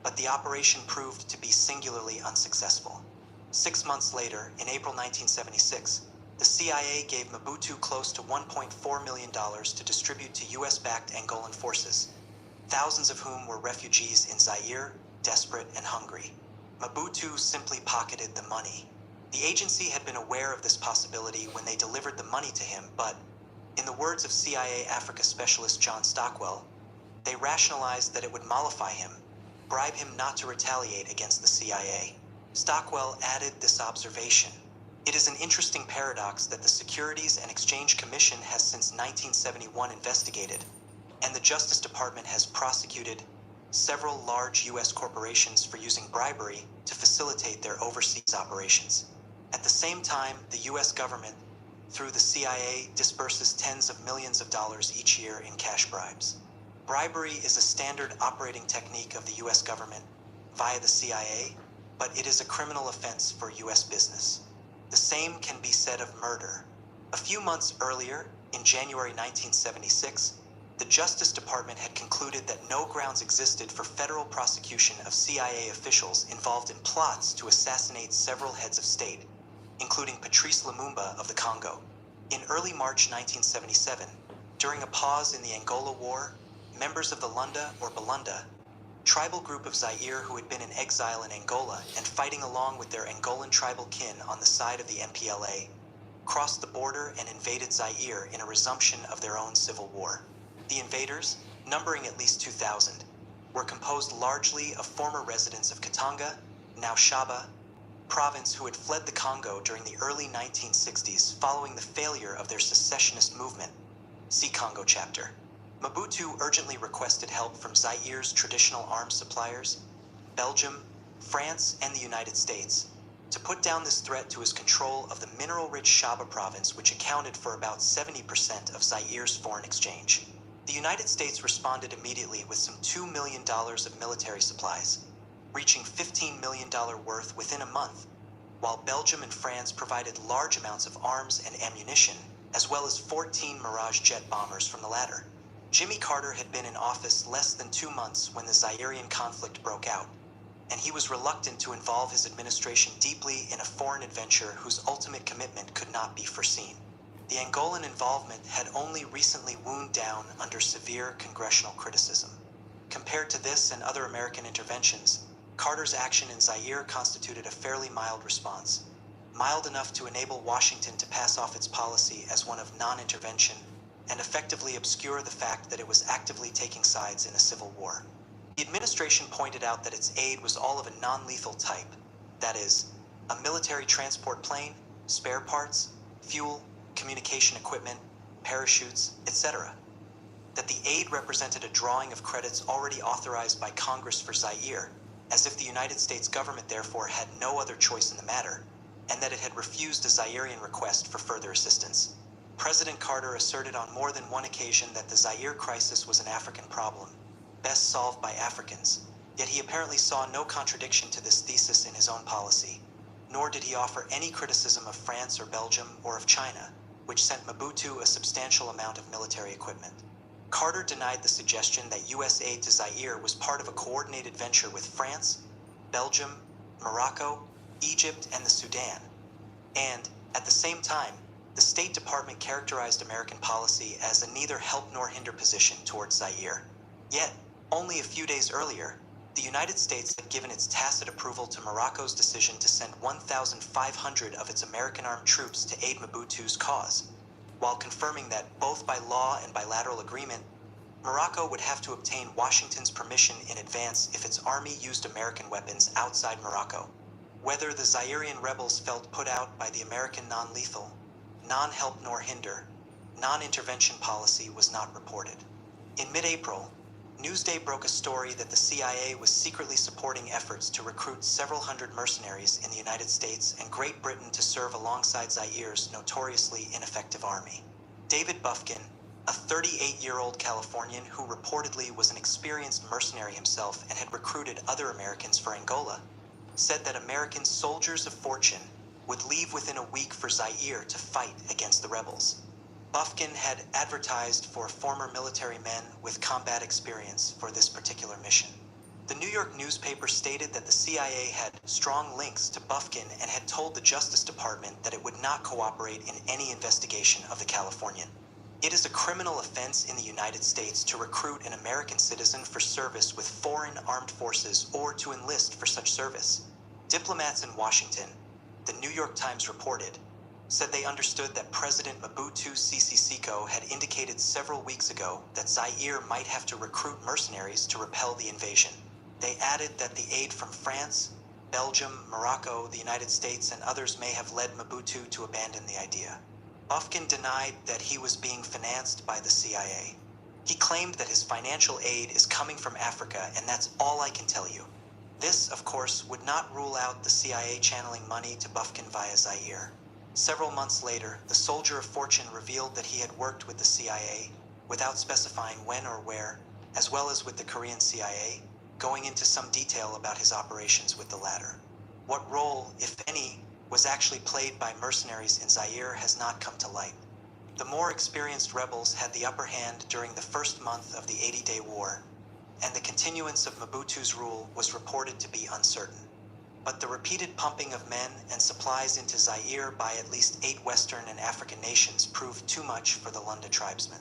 but the operation proved to be singularly unsuccessful. 6 months later, in April 1976, the CIA gave Mobutu close to $1.4 million to distribute to US-backed Angolan forces, thousands of whom were refugees in Zaire, desperate and hungry. Mobutu simply pocketed the money. The agency had been aware of this possibility when they delivered the money to him, but, in the words of CIA Africa specialist John Stockwell, they rationalized that it would mollify him, bribe him not to retaliate against the CIA. Stockwell added this observation: "It is an interesting paradox that the Securities and Exchange Commission has since 1971 investigated, and the Justice Department has prosecuted several large US corporations for using bribery to facilitate their overseas operations. At the same time, the US government, through the CIA, disperses tens of millions of dollars each year in cash bribes. Bribery is a standard operating technique of the US government via the CIA, but it is a criminal offense for US business. The same can be said of murder. A few months earlier, in January 1976, the Justice Department had concluded that no grounds existed for federal prosecution of CIA officials involved in plots to assassinate several heads of state, including Patrice Lumumba of the Congo. In early March 1977, During a pause in the Angola War, members of the Lunda or Balunda, tribal group of Zaire who had been in exile in Angola and fighting along with their Angolan tribal kin on the side of the MPLA, crossed the border and invaded Zaire in a resumption of their own civil war. The invaders, numbering at least 2,000, were composed largely of former residents of Katanga, now Shaba, province who had fled the Congo during the early 1960s following the failure of their secessionist movement. See Congo chapter. Mobutu urgently requested help from Zaire's traditional arms suppliers, Belgium, France, and the United States, to put down this threat to his control of the mineral-rich Shaba province, which accounted for about 70% of Zaire's foreign exchange. The United States responded immediately with some $2 million of military supplies, reaching $15 million worth within a month, while Belgium and France provided large amounts of arms and ammunition, as well as 14 Mirage jet bombers from the latter. Jimmy Carter had been in office less than 2 months when the Zairean conflict broke out, and he was reluctant to involve his administration deeply in a foreign adventure whose ultimate commitment could not be foreseen. The Angolan involvement had only recently wound down under severe congressional criticism. Compared to this and other American interventions, Carter's action in Zaire constituted a fairly mild response, mild enough to enable Washington to pass off its policy as one of non-intervention and effectively obscure the fact that it was actively taking sides in a civil war. The administration pointed out that its aid was all of a non-lethal type, that is, a military transport plane, spare parts, fuel, communication equipment, parachutes, etc. That the aid represented a drawing of credits already authorized by Congress for Zaire, as if the United States government therefore had no other choice in the matter, and that it had refused a Zairean request for further assistance. President Carter asserted on more than one occasion that the Zaire crisis was an African problem, best solved by Africans, yet he apparently saw no contradiction to this thesis in his own policy, nor did he offer any criticism of France or Belgium or of China, which sent Mobutu a substantial amount of military equipment. Carter denied the suggestion that U.S. aid to Zaire was part of a coordinated venture with France, Belgium, Morocco, Egypt, and the Sudan, and, at the same time, the State Department characterized American policy as a neither help nor hinder position towards Zaire. Yet, only a few days earlier, the United States had given its tacit approval to Morocco's decision to send 1,500 of its American armed troops to aid Mobutu's cause, while confirming that, both by law and bilateral agreement, Morocco would have to obtain Washington's permission in advance if its army used American weapons outside Morocco. Whether the Zairean rebels felt put out by the American non-lethal, non-help nor hinder, non-intervention policy was not reported. In mid-April, Newsday broke a story that the CIA was secretly supporting efforts to recruit several hundred mercenaries in the United States and Great Britain to serve alongside Zaire's notoriously ineffective army. David Bufkin, a 38-year-old Californian who reportedly was an experienced mercenary himself and had recruited other Americans for Angola, said that American soldiers of fortune would leave within a week for Zaire to fight against the rebels. Bufkin had advertised for former military men with combat experience for this particular mission. The New York newspaper stated that the CIA had strong links to Bufkin and had told the Justice Department that it would not cooperate in any investigation of the Californian. It is a criminal offense in the United States to recruit an American citizen for service with foreign armed forces or to enlist for such service. Diplomats in Washington, the New York Times reported, said they understood that President Mobutu Sese Seko had indicated several weeks ago that Zaire might have to recruit mercenaries to repel the invasion. They added that the aid from France, Belgium, Morocco, the United States, and others may have led Mobutu to abandon the idea. Bufkin denied that he was being financed by the CIA. He claimed that his financial aid is coming from Africa, and that's all I can tell you. This, of course, would not rule out the CIA channeling money to Bufkin via Zaire. Several months later, the soldier of fortune revealed that he had worked with the CIA, without specifying when or where, as well as with the Korean CIA, going into some detail about his operations with the latter. What role, if any, was actually played by mercenaries in Zaire has not come to light. The more experienced rebels had the upper hand during the first month of the 80-day war, and the continuance of Mobutu's rule was reported to be uncertain. But the repeated pumping of men and supplies into Zaire by at least 8 Western and African nations proved too much for the Lunda tribesmen.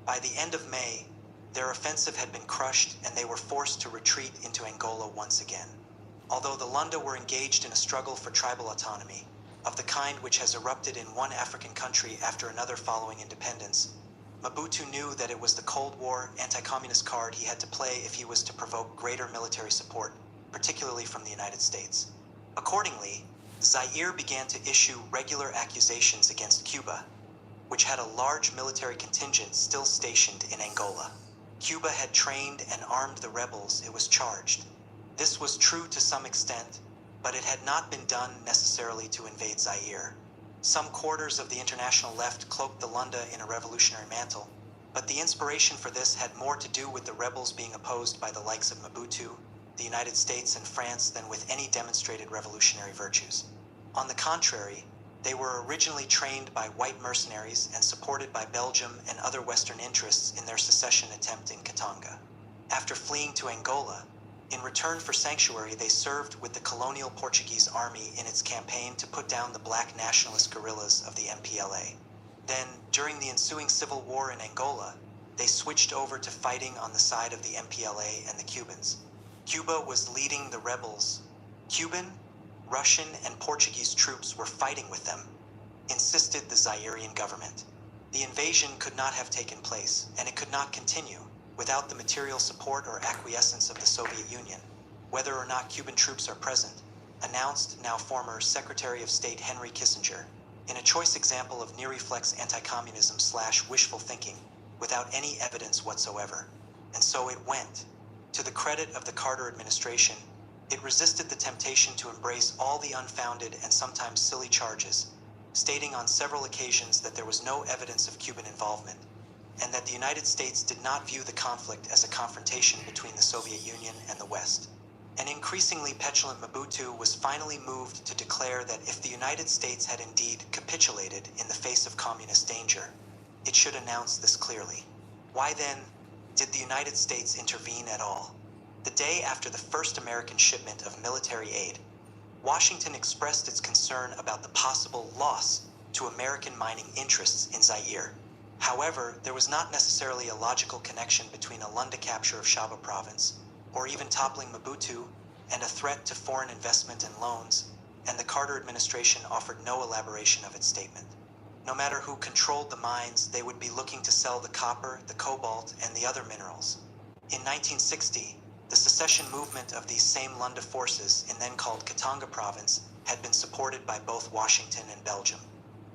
By the end of May, their offensive had been crushed and they were forced to retreat into Angola once again. Although the Lunda were engaged in a struggle for tribal autonomy, of the kind which has erupted in one African country after another following independence, Mobutu knew that it was the Cold War anti-communist card he had to play if he was to provoke greater military support, particularly from the United States. Accordingly, Zaire began to issue regular accusations against Cuba, which had a large military contingent still stationed in Angola. Cuba had trained and armed the rebels it was charged. This was true to some extent, but it had not been done necessarily to invade Zaire. Some quarters of the international left cloaked the Lunda in a revolutionary mantle, but the inspiration for this had more to do with the rebels being opposed by the likes of Mobutu, the United States, and France than with any demonstrated revolutionary virtues. On the contrary, they were originally trained by white mercenaries and supported by Belgium and other Western interests in their secession attempt in Katanga. After fleeing to Angola, in return for sanctuary, they served with the colonial Portuguese army in its campaign to put down the black nationalist guerrillas of the MPLA. Then, during the ensuing civil war in Angola, they switched over to fighting on the side of the MPLA and the Cubans. Cuba was leading the rebels. Cuban, Russian, and Portuguese troops were fighting with them, insisted the Zairean government. The invasion could not have taken place, and it could not continue, without the material support or acquiescence of the Soviet Union, whether or not Cuban troops are present, announced now former Secretary of State Henry Kissinger, in a choice example of near-reflex anti-communism/wishful thinking, without any evidence whatsoever. And so it went. To the credit of the Carter administration, it resisted the temptation to embrace all the unfounded and sometimes silly charges, stating on several occasions that there was no evidence of Cuban involvement, and that the United States did not view the conflict as a confrontation between the Soviet Union and the West. An increasingly petulant Mobutu was finally moved to declare that if the United States had indeed capitulated in the face of communist danger, it should announce this clearly. Why then did the United States intervene at all? The day after the first American shipment of military aid, Washington expressed its concern about the possible loss to American mining interests in Zaire. However, there was not necessarily a logical connection between a Lunda capture of Shaba province, or even toppling Mobutu, and a threat to foreign investment and loans, and the Carter administration offered no elaboration of its statement. No matter who controlled the mines, they would be looking to sell the copper, the cobalt, and the other minerals. In 1960, the secession movement of these same Lunda forces in then called Katanga province had been supported by both Washington and Belgium.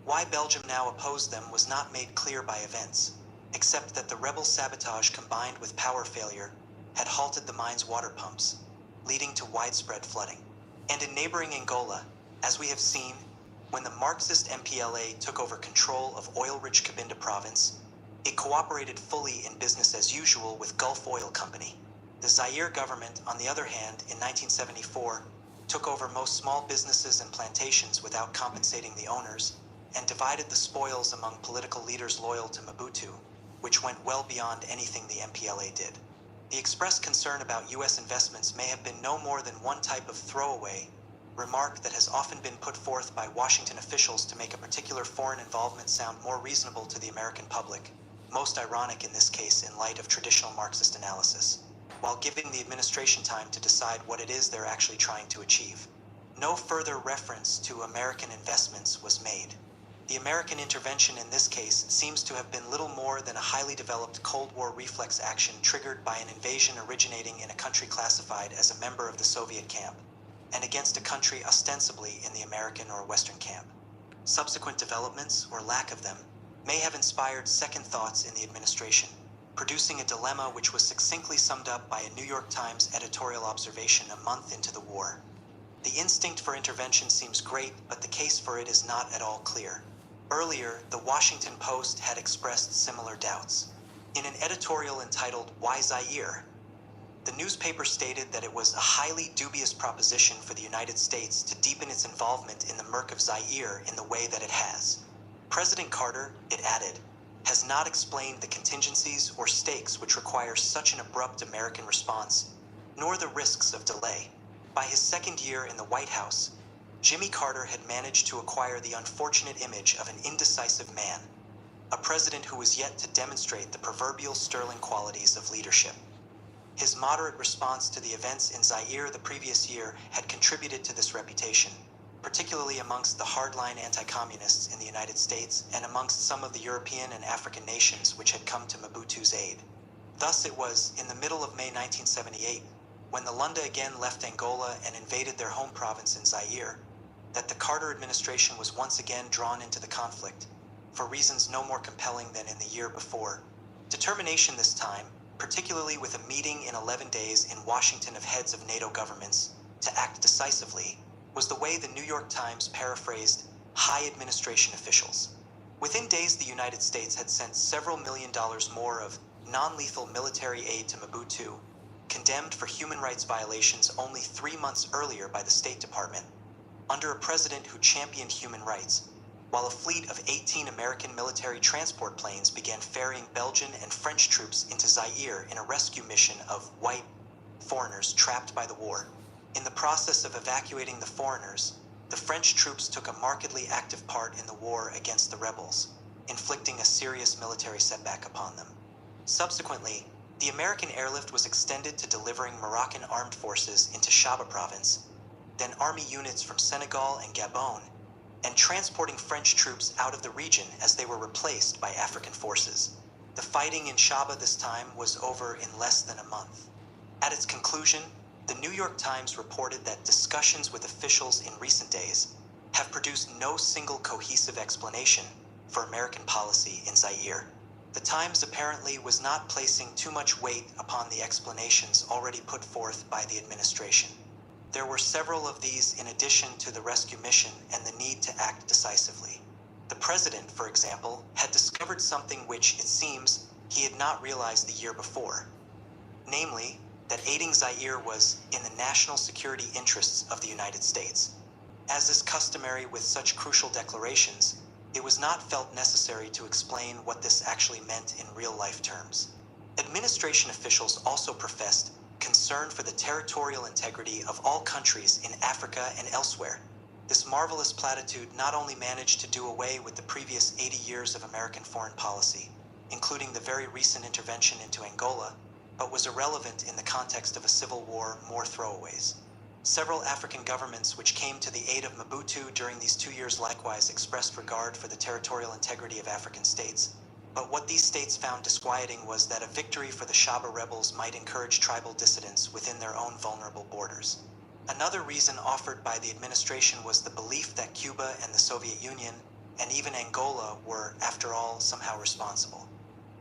Why Belgium now opposed them was not made clear by events, except that the rebel sabotage combined with power failure had halted the mine's water pumps, leading to widespread flooding. And in neighboring Angola, as we have seen, when the Marxist MPLA took over control of oil-rich Cabinda province, it cooperated fully in business as usual with Gulf Oil Company. The Zaire government, on the other hand, in 1974, took over most small businesses and plantations without compensating the owners, and divided the spoils among political leaders loyal to Mobutu, which went well beyond anything the MPLA did. The expressed concern about U.S. investments may have been no more than one type of throwaway remark that has often been put forth by Washington officials to make a particular foreign involvement sound more reasonable to the American public, most ironic in this case in light of traditional Marxist analysis, while giving the administration time to decide what it is they're actually trying to achieve. No further reference to American investments was made. The American intervention in this case seems to have been little more than a highly developed Cold War reflex action triggered by an invasion originating in a country classified as a member of the Soviet camp, and against a country ostensibly in the American or Western camp. Subsequent developments, or lack of them, may have inspired second thoughts in the administration, producing a dilemma which was succinctly summed up by a New York Times editorial observation a month into the war. The instinct for intervention seems great, but the case for it is not at all clear. Earlier, the Washington Post had expressed similar doubts. In an editorial entitled "Why Zaire?", the newspaper stated that it was a highly dubious proposition for the United States to deepen its involvement in the murk of Zaire in the way that it has. President Carter, it added, has not explained the contingencies or stakes which require such an abrupt American response, nor the risks of delay. By his second year in the White House, Jimmy Carter had managed to acquire the unfortunate image of an indecisive man, a president who was yet to demonstrate the proverbial sterling qualities of leadership. His moderate response to the events in Zaire the previous year had contributed to this reputation, particularly amongst the hardline anti-communists in the United States and amongst some of the European and African nations which had come to Mobutu's aid. Thus it was, in the middle of May 1978, when the Lunda again left Angola and invaded their home province in Zaire, that the Carter administration was once again drawn into the conflict, for reasons no more compelling than in the year before. Determination this time, particularly with a meeting in 11 days in Washington of heads of NATO governments, to act decisively, was the way the New York Times paraphrased high administration officials. Within days, the United States had sent several $1 million more of non-lethal military aid to Mobutu, condemned for human rights violations only 3 months earlier by the State Department, under a president who championed human rights, while a fleet of 18 American military transport planes began ferrying Belgian and French troops into Zaire in a rescue mission of white foreigners trapped by the war. In the process of evacuating the foreigners, the French troops took a markedly active part in the war against the rebels, inflicting a serious military setback upon them. Subsequently, the American airlift was extended to delivering Moroccan armed forces into Shaba province, then army units from Senegal and Gabon, and transporting French troops out of the region as they were replaced by African forces. The fighting in Shaba this time was over in less than a month. At its conclusion, the New York Times reported that discussions with officials in recent days have produced no single cohesive explanation for American policy in Zaire. The Times apparently was not placing too much weight upon the explanations already put forth by the administration. There were several of these in addition to the rescue mission and the need to act decisively. The president, for example, had discovered something which, it seems, he had not realized the year before. Namely, that aiding Zaire was in the national security interests of the United States. As is customary with such crucial declarations, it was not felt necessary to explain what this actually meant in real-life terms. Administration officials also professed concern for the territorial integrity of all countries in Africa and elsewhere. This marvelous platitude not only managed to do away with the previous 80 years of American foreign policy, including the very recent intervention into Angola, but was irrelevant in the context of a civil war more throwaways. Several African governments which came to the aid of Mobutu during these 2 years likewise expressed regard for the territorial integrity of African states. But what these states found disquieting was that a victory for the Shaba rebels might encourage tribal dissidents within their own vulnerable borders. Another reason offered by the administration was the belief that Cuba and the Soviet Union, and even Angola, were, after all, somehow responsible.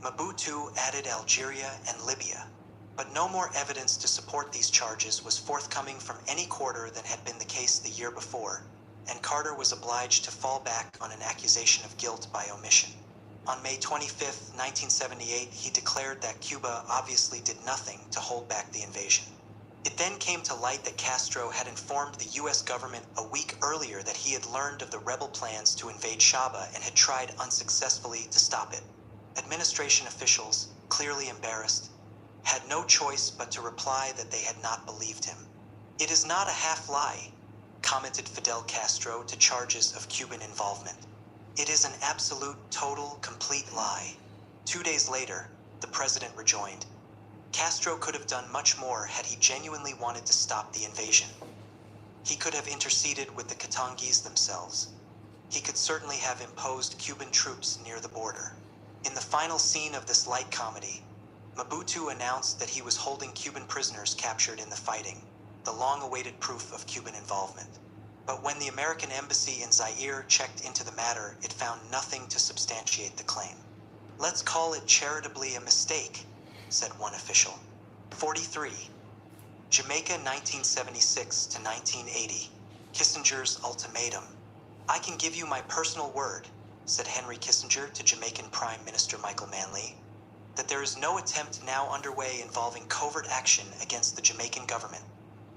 Mobutu added Algeria and Libya, but no more evidence to support these charges was forthcoming from any quarter than had been the case the year before, and Carter was obliged to fall back on an accusation of guilt by omission. On May 25, 1978, he declared that Cuba obviously did nothing to hold back the invasion. It then came to light that Castro had informed the U.S. government a week earlier that he had learned of the rebel plans to invade Shaba and had tried unsuccessfully to stop it. Administration officials, clearly embarrassed, had no choice but to reply that they had not believed him. "It is not a half-lie," commented Fidel Castro to charges of Cuban involvement. "It is an absolute, total, complete lie." 2 days later, the president rejoined, Castro could have done much more had he genuinely wanted to stop the invasion. He could have interceded with the Katangis themselves. He could certainly have imposed Cuban troops near the border. In the final scene of this light comedy, Mobutu announced that he was holding Cuban prisoners captured in the fighting, the long-awaited proof of Cuban involvement. But when the American embassy in Zaire checked into the matter, it found nothing to substantiate the claim. "Let's call it charitably a mistake," said one official. 43. Jamaica 1976 to 1980. Kissinger's ultimatum. "I can give you my personal word," said Henry Kissinger to Jamaican Prime Minister Michael Manley, "that there is no attempt now underway involving covert action against the Jamaican government."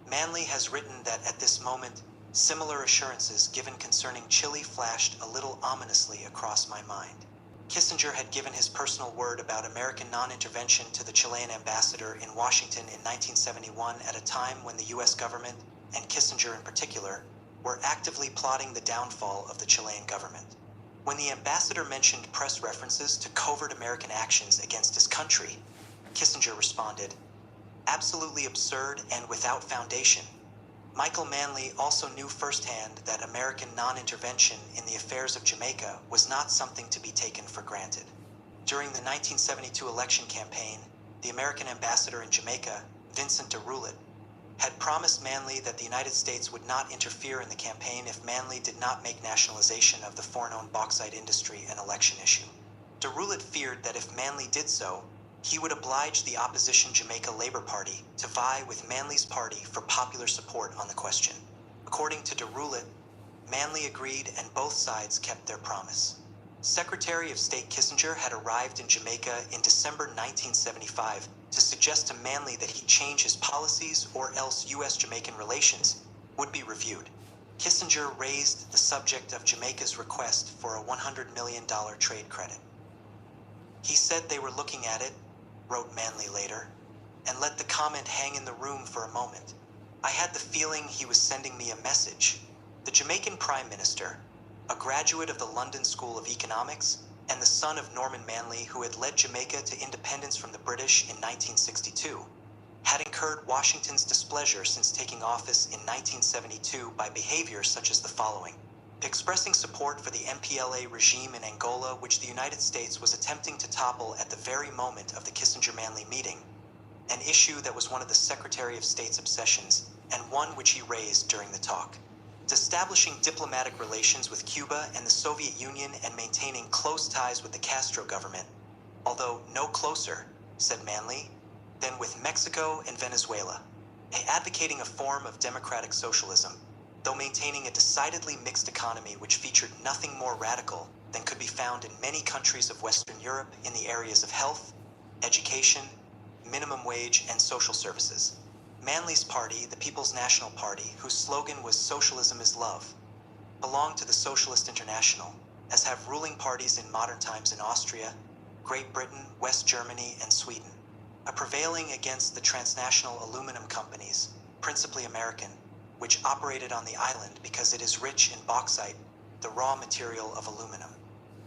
Manley has written that at this moment, similar assurances given concerning Chile flashed a little ominously across my mind. Kissinger had given his personal word about American non-intervention to the Chilean ambassador in Washington in 1971 at a time when the U.S. government, and Kissinger in particular, were actively plotting the downfall of the Chilean government. When the ambassador mentioned press references to covert American actions against his country, Kissinger responded, "Absolutely absurd and without foundation." Michael Manley also knew firsthand that American non-intervention in the affairs of Jamaica was not something to be taken for granted. During the 1972 election campaign, the American ambassador in Jamaica, Vincent de Roulet, had promised Manley that the United States would not interfere in the campaign if Manley did not make nationalization of the foreign-owned bauxite industry an election issue. De Roulet feared that if Manley did so, he would oblige the opposition Jamaica Labour Party to vie with Manley's party for popular support on the question. According to de Roulet, Manley agreed and both sides kept their promise. Secretary of State Kissinger had arrived in Jamaica in December 1975 to suggest to Manley that he change his policies or else U.S.-Jamaican relations would be reviewed. Kissinger raised the subject of Jamaica's request for a $100 million trade credit. "He said they were looking at it," wrote Manley later, "and let the comment hang in the room for a moment. I had the feeling he was sending me a message." The Jamaican Prime Minister, a graduate of the London School of Economics and the son of Norman Manley, who had led Jamaica to independence from the British in 1962, had incurred Washington's displeasure since taking office in 1972 by behavior such as the following: expressing support for the MPLA regime in Angola, which the United States was attempting to topple at the very moment of the Kissinger-Manley meeting, an issue that was one of the Secretary of State's obsessions and one which he raised during the talk. Establishing diplomatic relations with Cuba and the Soviet Union and maintaining close ties with the Castro government, although no closer, said Manley, than with Mexico and Venezuela, advocating a form of democratic socialism, though maintaining a decidedly mixed economy which featured nothing more radical than could be found in many countries of Western Europe in the areas of health, education, minimum wage, and social services. Manley's party, the People's National Party, whose slogan was "Socialism is Love," belonged to the Socialist International, as have ruling parties in modern times in Austria, Great Britain, West Germany, and Sweden, a prevailing against the transnational aluminum companies, principally American, which operated on the island because it is rich in bauxite, the raw material of aluminum.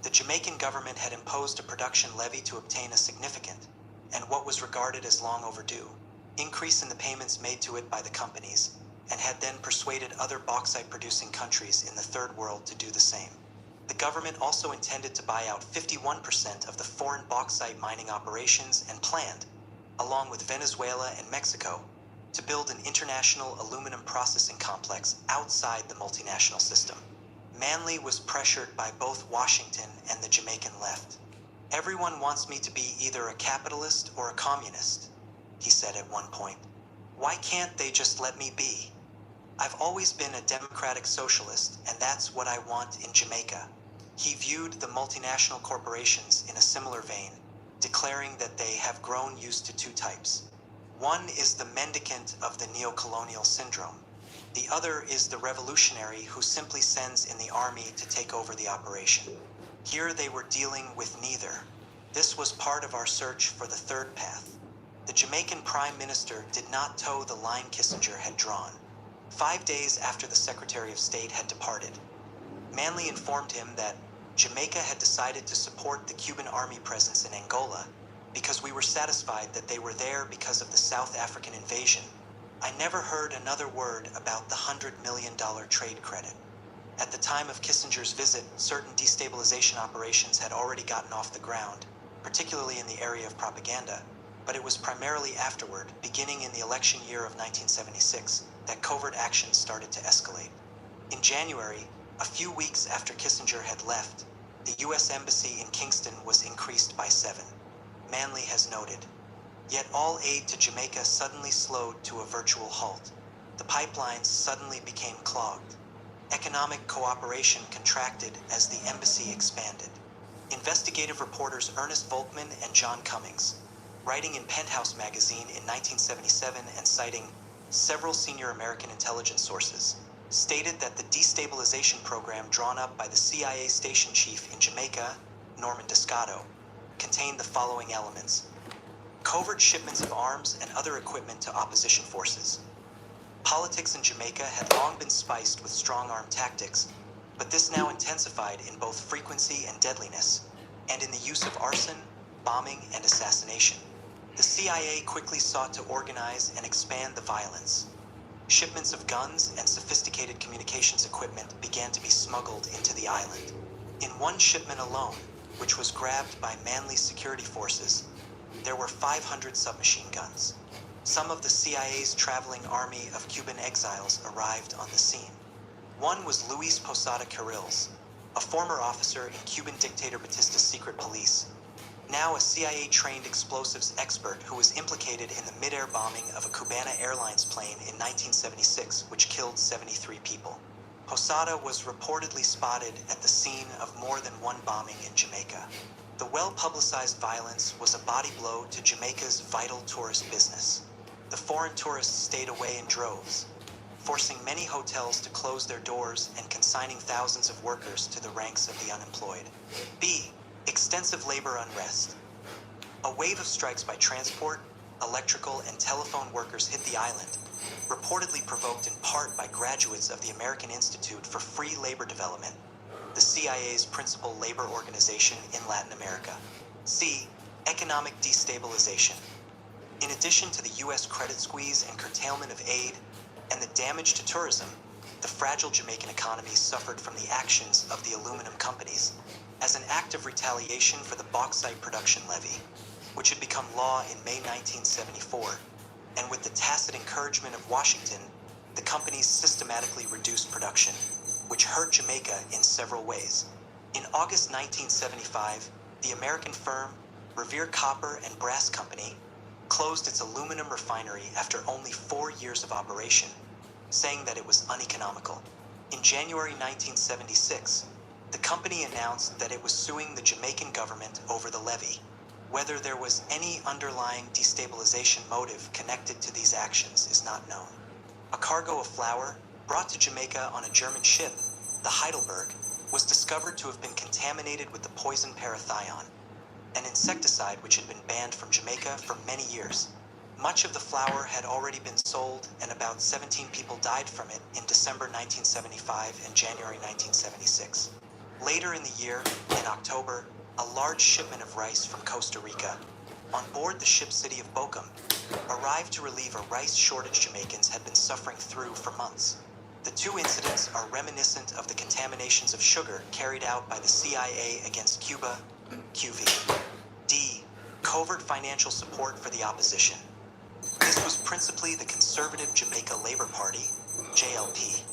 The Jamaican government had imposed a production levy to obtain a significant, and what was regarded as long overdue, increase in the payments made to it by the companies, and had then persuaded other bauxite-producing countries in the Third World to do the same. The government also intended to buy out 51% of the foreign bauxite mining operations and planned, along with Venezuela and Mexico, to build an international aluminum processing complex outside the multinational system. Manley was pressured by both Washington and the Jamaican left. "Everyone wants me to be either a capitalist or a communist," he said at one point. "Why can't they just let me be? I've always been a democratic socialist, and that's what I want in Jamaica." He viewed the multinational corporations in a similar vein, declaring that they have grown used to two types. One is the mendicant of the neo-colonial syndrome. The other is the revolutionary who simply sends in the army to take over the operation. Here they were dealing with neither. This was part of our search for the third path. The Jamaican Prime Minister did not toe the line Kissinger had drawn. 5 days after the Secretary of State had departed, Manley informed him that Jamaica had decided to support the Cuban army presence in Angola because we were satisfied that they were there because of the South African invasion. I never heard another word about the $100 million trade credit. At the time of Kissinger's visit, certain destabilization operations had already gotten off the ground, particularly in the area of propaganda, but it was primarily afterward, beginning in the election year of 1976, that covert actions started to escalate. In January, a few weeks after Kissinger had left, the U.S. Embassy in Kingston was increased by 7. Manley has noted. Yet all aid to Jamaica suddenly slowed to a virtual halt. The pipelines suddenly became clogged. Economic cooperation contracted as the embassy expanded. Investigative reporters Ernest Volkman and John Cummings, writing in Penthouse magazine in 1977 and citing several senior American intelligence sources, stated that the destabilization program drawn up by the CIA station chief in Jamaica, Norman Descato, contained the following elements: covert shipments of arms and other equipment to opposition forces. Politics in Jamaica had long been spiced with strong-arm tactics, But this now intensified in both frequency and deadliness, and in the use of arson, bombing, and assassination. The CIA quickly sought to organize and expand the violence. Shipments of guns and sophisticated communications equipment began to be smuggled into the island. In one shipment alone, which was grabbed by Manly's security forces, there were 500 submachine guns. Some of the CIA's traveling army of Cuban exiles arrived on the scene. One was Luis Posada Carriles, a former officer in Cuban dictator Batista's secret police, now a CIA-trained explosives expert who was implicated in the mid-air bombing of a Cubana Airlines plane in 1976, which killed 73 people. Posada was reportedly spotted at the scene of more than one bombing in Jamaica. The well-publicized violence was a body blow to Jamaica's vital tourist business. The foreign tourists stayed away in droves, forcing many hotels to close their doors and consigning thousands of workers to the ranks of the unemployed. B. Extensive labor unrest. A wave of strikes by transport, electrical, and telephone workers hit the island, reportedly provoked in part by graduates of the American Institute for Free Labor Development, the CIA's principal labor organization in Latin America. C. Economic destabilization. In addition to the U.S. credit squeeze and curtailment of aid, and the damage to tourism, the fragile Jamaican economy suffered from the actions of the aluminum companies. As an act of retaliation for the bauxite production levy, which had become law in May 1974, and with the tacit encouragement of Washington, the companies systematically reduced production, which hurt Jamaica in several ways. In August 1975, the American firm Revere Copper and Brass Company closed its aluminum refinery after only 4 years of operation, saying that it was uneconomical. In January 1976, the company announced that it was suing the Jamaican government over the levy. Whether there was any underlying destabilization motive connected to these actions is not known. A cargo of flour, brought to Jamaica on a German ship, the Heidelberg, was discovered to have been contaminated with the poison parathion, an insecticide which had been banned from Jamaica for many years. Much of the flour had already been sold, and about 17 people died from it in December 1975 and January 1976. Later in the year, in October, a large shipment of rice from Costa Rica, on board the ship City of Bochum, arrived to relieve a rice shortage Jamaicans had been suffering through for months. The two incidents are reminiscent of the contaminations of sugar carried out by the CIA against Cuba, QV. D. Covert financial support for the opposition. This was principally the conservative Jamaica Labour Party, JLP.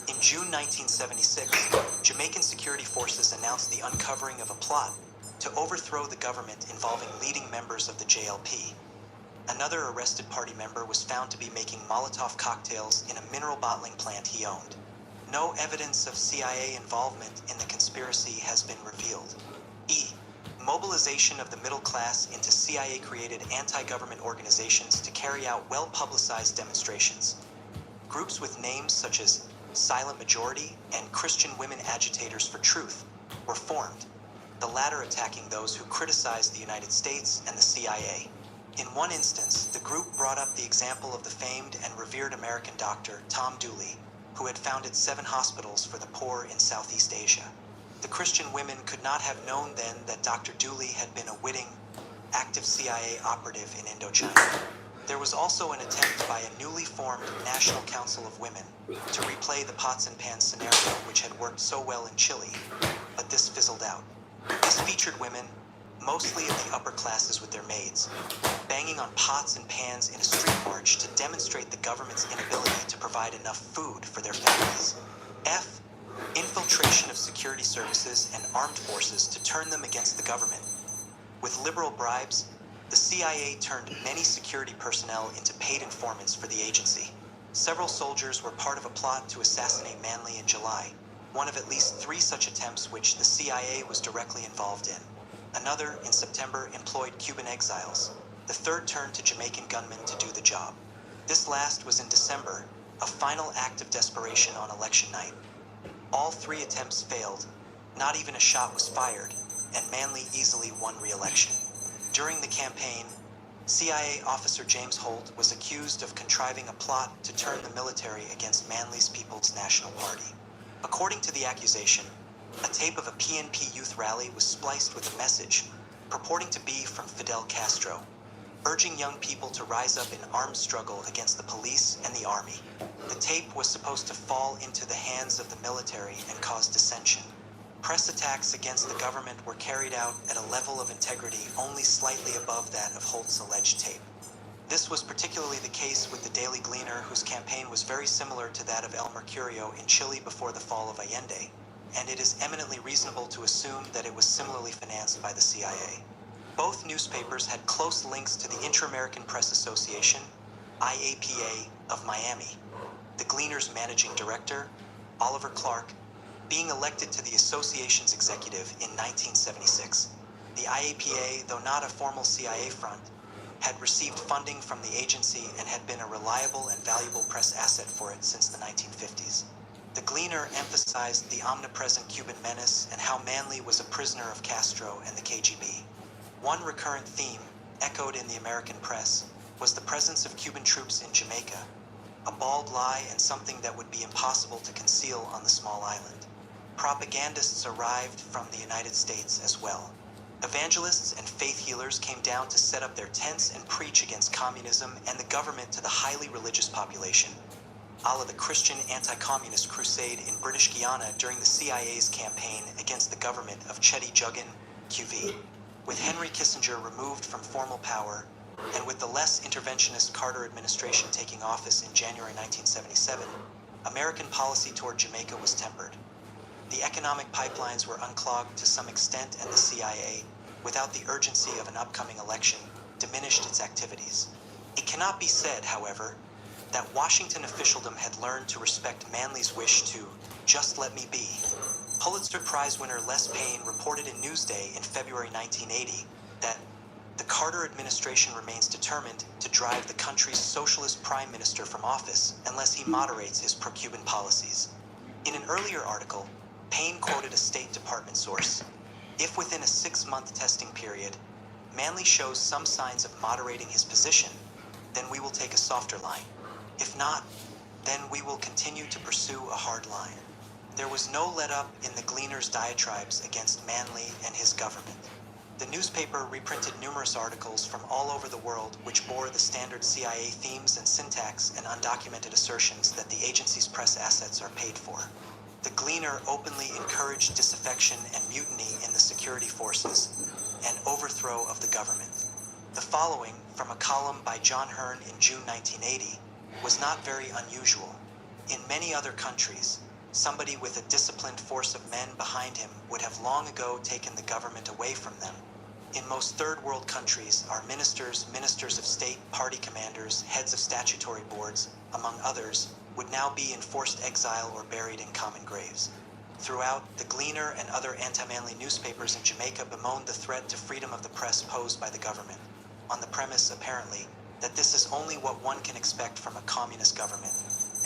In June 1976, Jamaican security forces announced the uncovering of a plot to overthrow the government involving leading members of the JLP. Another arrested party member was found to be making Molotov cocktails in a mineral bottling plant he owned. No evidence of CIA involvement in the conspiracy has been revealed. E. Mobilization of the middle class into CIA-created anti-government organizations to carry out well-publicized demonstrations. Groups with names such as Silent Majority and Christian Women Agitators for Truth were formed, the latter attacking those who criticized the United States and the CIA. In one instance, the group brought up the example of the famed and revered American doctor Tom Dooley, who had founded 7 hospitals for the poor in Southeast Asia. The Christian women could not have known then that Dr. Dooley had been a witting, active CIA operative in Indochina. There was also an attempt by a newly formed National Council of Women to replay the pots and pans scenario which had worked so well in Chile, but this fizzled out. This featured women, mostly of the upper classes with their maids, banging on pots and pans in a street march to demonstrate the government's inability to provide enough food for their families. F. Infiltration of security services and armed forces to turn them against the government. With liberal bribes, the CIA turned many security personnel into paid informants for the agency. Several soldiers were part of a plot to assassinate Manly in July, one of at least 3 such attempts which the CIA was directly involved in. Another, in September, employed Cuban exiles. The third turned to Jamaican gunmen to do the job. This last was in December, a final act of desperation on election night. All 3 attempts failed, not even a shot was fired, and Manly easily won re-election. During the campaign, CIA officer James Holt was accused of contriving a plot to turn the military against Manly's People's National Party. According to the accusation, a tape of a PNP youth rally was spliced with a message purporting to be from Fidel Castro, urging young people to rise up in armed struggle against the police and the army. The tape was supposed to fall into the hands of the military and cause dissension. Press attacks against the government were carried out at a level of integrity only slightly above that of Holt's alleged tape. This was particularly the case with the Daily Gleaner, whose campaign was very similar to that of El Mercurio in Chile before the fall of Allende, and it is eminently reasonable to assume that it was similarly financed by the CIA. Both newspapers had close links to the Inter-American Press Association, IAPA, of Miami. The Gleaner's managing director, Oliver Clark, being elected to the association's executive in 1976. The IAPA, though not a formal CIA front, had received funding from the agency and had been a reliable and valuable press asset for it since the 1950s. The Gleaner emphasized the omnipresent Cuban menace and how Manley was a prisoner of Castro and the KGB. One recurrent theme, echoed in the American press, was the presence of Cuban troops in Jamaica, a bald lie and something that would be impossible to conceal on the small island. Propagandists arrived from the United States as well. Evangelists and faith healers came down to set up their tents and preach against communism and the government to the highly religious population, a la the Christian anti-communist crusade in British Guiana during the CIA's campaign against the government of Chetty Juggin, QV. With Henry Kissinger removed from formal power, and with the less interventionist Carter administration taking office in January 1977, American policy toward Jamaica was tempered. The economic pipelines were unclogged to some extent, and the CIA, without the urgency of an upcoming election, diminished its activities. It cannot be said, however, that Washington officialdom had learned to respect Manley's wish to just let me be. Pulitzer Prize winner Les Payne reported in Newsday in February 1980 that the Carter administration remains determined to drive the country's socialist prime minister from office unless he moderates his pro-Cuban policies. In an earlier article, Payne quoted a State Department source. If within a 6-month testing period, Manley shows some signs of moderating his position, then we will take a softer line. If not, then we will continue to pursue a hard line. There was no let-up in the Gleaner's diatribes against Manley and his government. The newspaper reprinted numerous articles from all over the world which bore the standard CIA themes and syntax and undocumented assertions that the agency's press assets are paid for. The Gleaner openly encouraged disaffection and mutiny in the security forces and overthrow of the government. The following, from a column by John Hearn in June 1980, was not very unusual. In many other countries, somebody with a disciplined force of men behind him would have long ago taken the government away from them. In most third world countries, our ministers, ministers of state, party commanders, heads of statutory boards, among others, would now be in forced exile or buried in common graves. Throughout, the Gleaner and other anti-Manley newspapers in Jamaica bemoaned the threat to freedom of the press posed by the government, on the premise, apparently, that this is only what one can expect from a communist government,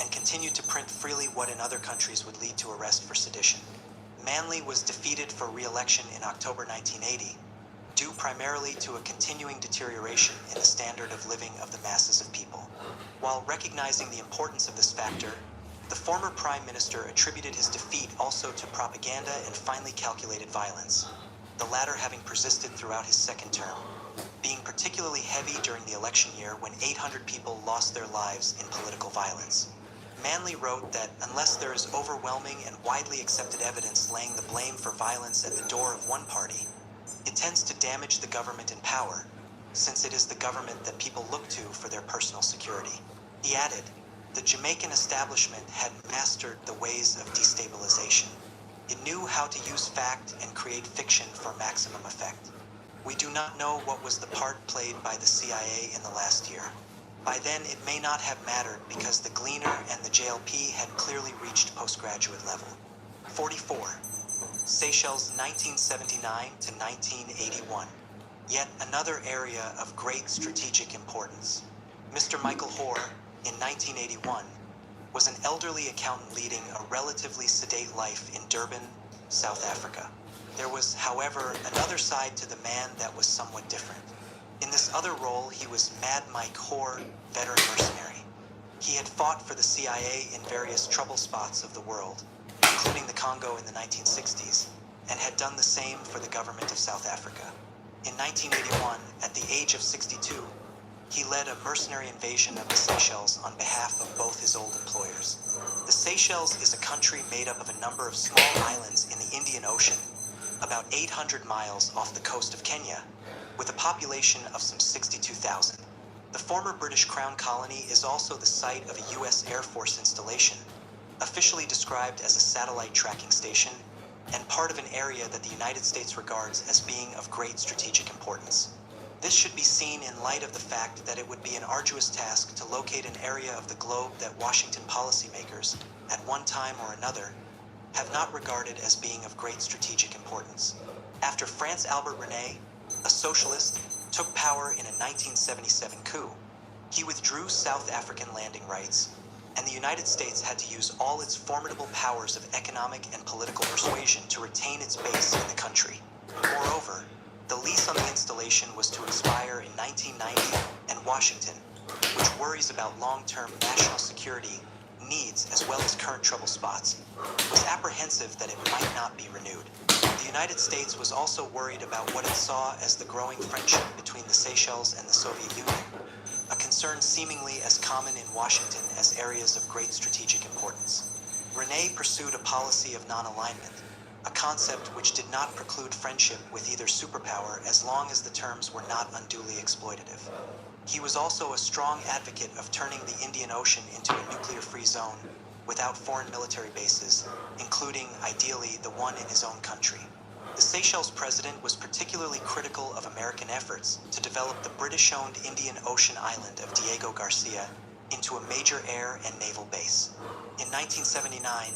and continued to print freely what in other countries would lead to arrest for sedition. Manley was defeated for re-election in October 1980, due primarily to a continuing deterioration in the standard of living of the masses of people. While recognizing the importance of this factor, the former prime minister attributed his defeat also to propaganda and finely calculated violence, the latter having persisted throughout his second term, being particularly heavy during the election year when 800 people lost their lives in political violence. Manley wrote that unless there is overwhelming and widely accepted evidence laying the blame for violence at the door of one party, it tends to damage the government in power, since it is the government that people look to for their personal security. He added, the Jamaican establishment had mastered the ways of destabilization. It knew how to use fact and create fiction for maximum effect. We do not know what was the part played by the CIA in the last year. By then, it may not have mattered because the Gleaner and the JLP had clearly reached postgraduate level. 44. Seychelles 1979 to 1981. Yet another area of great strategic importance. Mr. Michael Hoare, in 1981, was an elderly accountant leading a relatively sedate life in Durban, South Africa. There was, however, another side to the man that was somewhat different. In this other role, he was Mad Mike Hoare, veteran mercenary. He had fought for the CIA in various trouble spots of the world, including the Congo in the 1960s, and had done the same for the government of South Africa. In 1981, at the age of 62, he led a mercenary invasion of the Seychelles on behalf of both his old employers. The Seychelles is a country made up of a number of small islands in the Indian Ocean, about 800 miles off the coast of Kenya, with a population of some 62,000. The former British Crown colony is also the site of a U.S. Air Force installation, officially described as a satellite tracking station, and part of an area that the United States regards as being of great strategic importance. This should be seen in light of the fact that it would be an arduous task to locate an area of the globe that Washington policymakers, at one time or another, have not regarded as being of great strategic importance. After France Albert René, a socialist, took power in a 1977 coup, he withdrew South African landing rights, and the United States had to use all its formidable powers of economic and political persuasion to retain its base in the country. Moreover, the lease on the installation was to expire in 1990, and Washington, which worries about long-term national security needs as well as current trouble spots, was apprehensive that it might not be renewed. The United States was also worried about what it saw as the growing friendship between the Seychelles and the Soviet Union, a concern seemingly as common in Washington as areas of great strategic importance. René pursued a policy of non-alignment, a concept which did not preclude friendship with either superpower as long as the terms were not unduly exploitative. He was also a strong advocate of turning the Indian Ocean into a nuclear-free zone without foreign military bases, including, ideally, the one in his own country. The Seychelles president was particularly critical of American efforts to develop the British-owned Indian Ocean island of Diego Garcia into a major air and naval base. In 1979,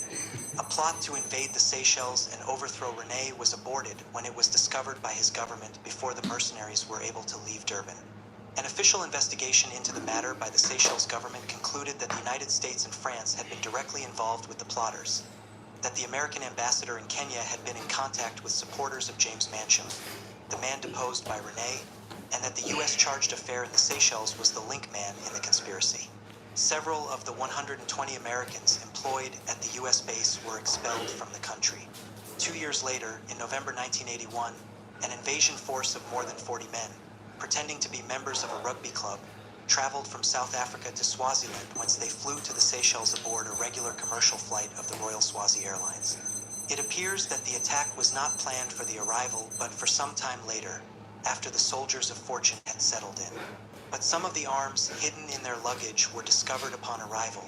a plot to invade the Seychelles and overthrow René was aborted when it was discovered by his government before the mercenaries were able to leave Durban. An official investigation into the matter by the Seychelles government concluded that the United States and France had been directly involved with the plotters, that the American ambassador in Kenya had been in contact with supporters of James Mancham, the man deposed by René, and that the U.S. charged affair in the Seychelles was the link man in the conspiracy. Several of the 120 Americans employed at the U.S. base were expelled from the country. 2 years later, in November 1981, an invasion force of more than 40 men, pretending to be members of a rugby club, traveled from South Africa to Swaziland, whence they flew to the Seychelles aboard a regular commercial flight of the Royal Swazi Airlines. It appears that the attack was not planned for the arrival, but for some time later, after the soldiers of fortune had settled in. But some of the arms hidden in their luggage were discovered upon arrival,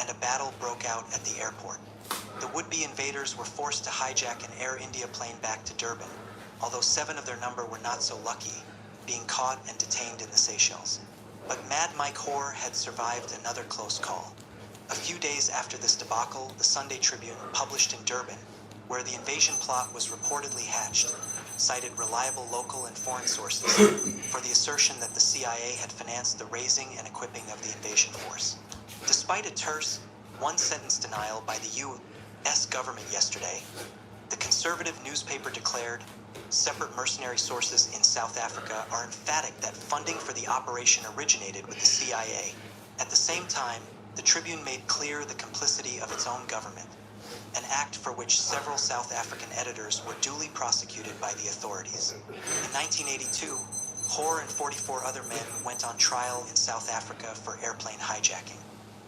and a battle broke out at the airport. The would-be invaders were forced to hijack an Air India plane back to Durban, although 7 of their number were not so lucky, being caught and detained in the Seychelles. But Mad Mike Hoare had survived another close call. A few days after this debacle, the Sunday Tribune, published in Durban, where the invasion plot was reportedly hatched, cited reliable local and foreign sources for the assertion that the CIA had financed the raising and equipping of the invasion force. Despite a terse, one-sentence denial by the U.S. government yesterday, the conservative newspaper declared, separate mercenary sources in South Africa are emphatic that funding for the operation originated with the CIA. At the same time, the Tribune made clear the complicity of its own government, an act for which several South African editors were duly prosecuted by the authorities. In 1982, Hoare and 44 other men went on trial in South Africa for airplane hijacking.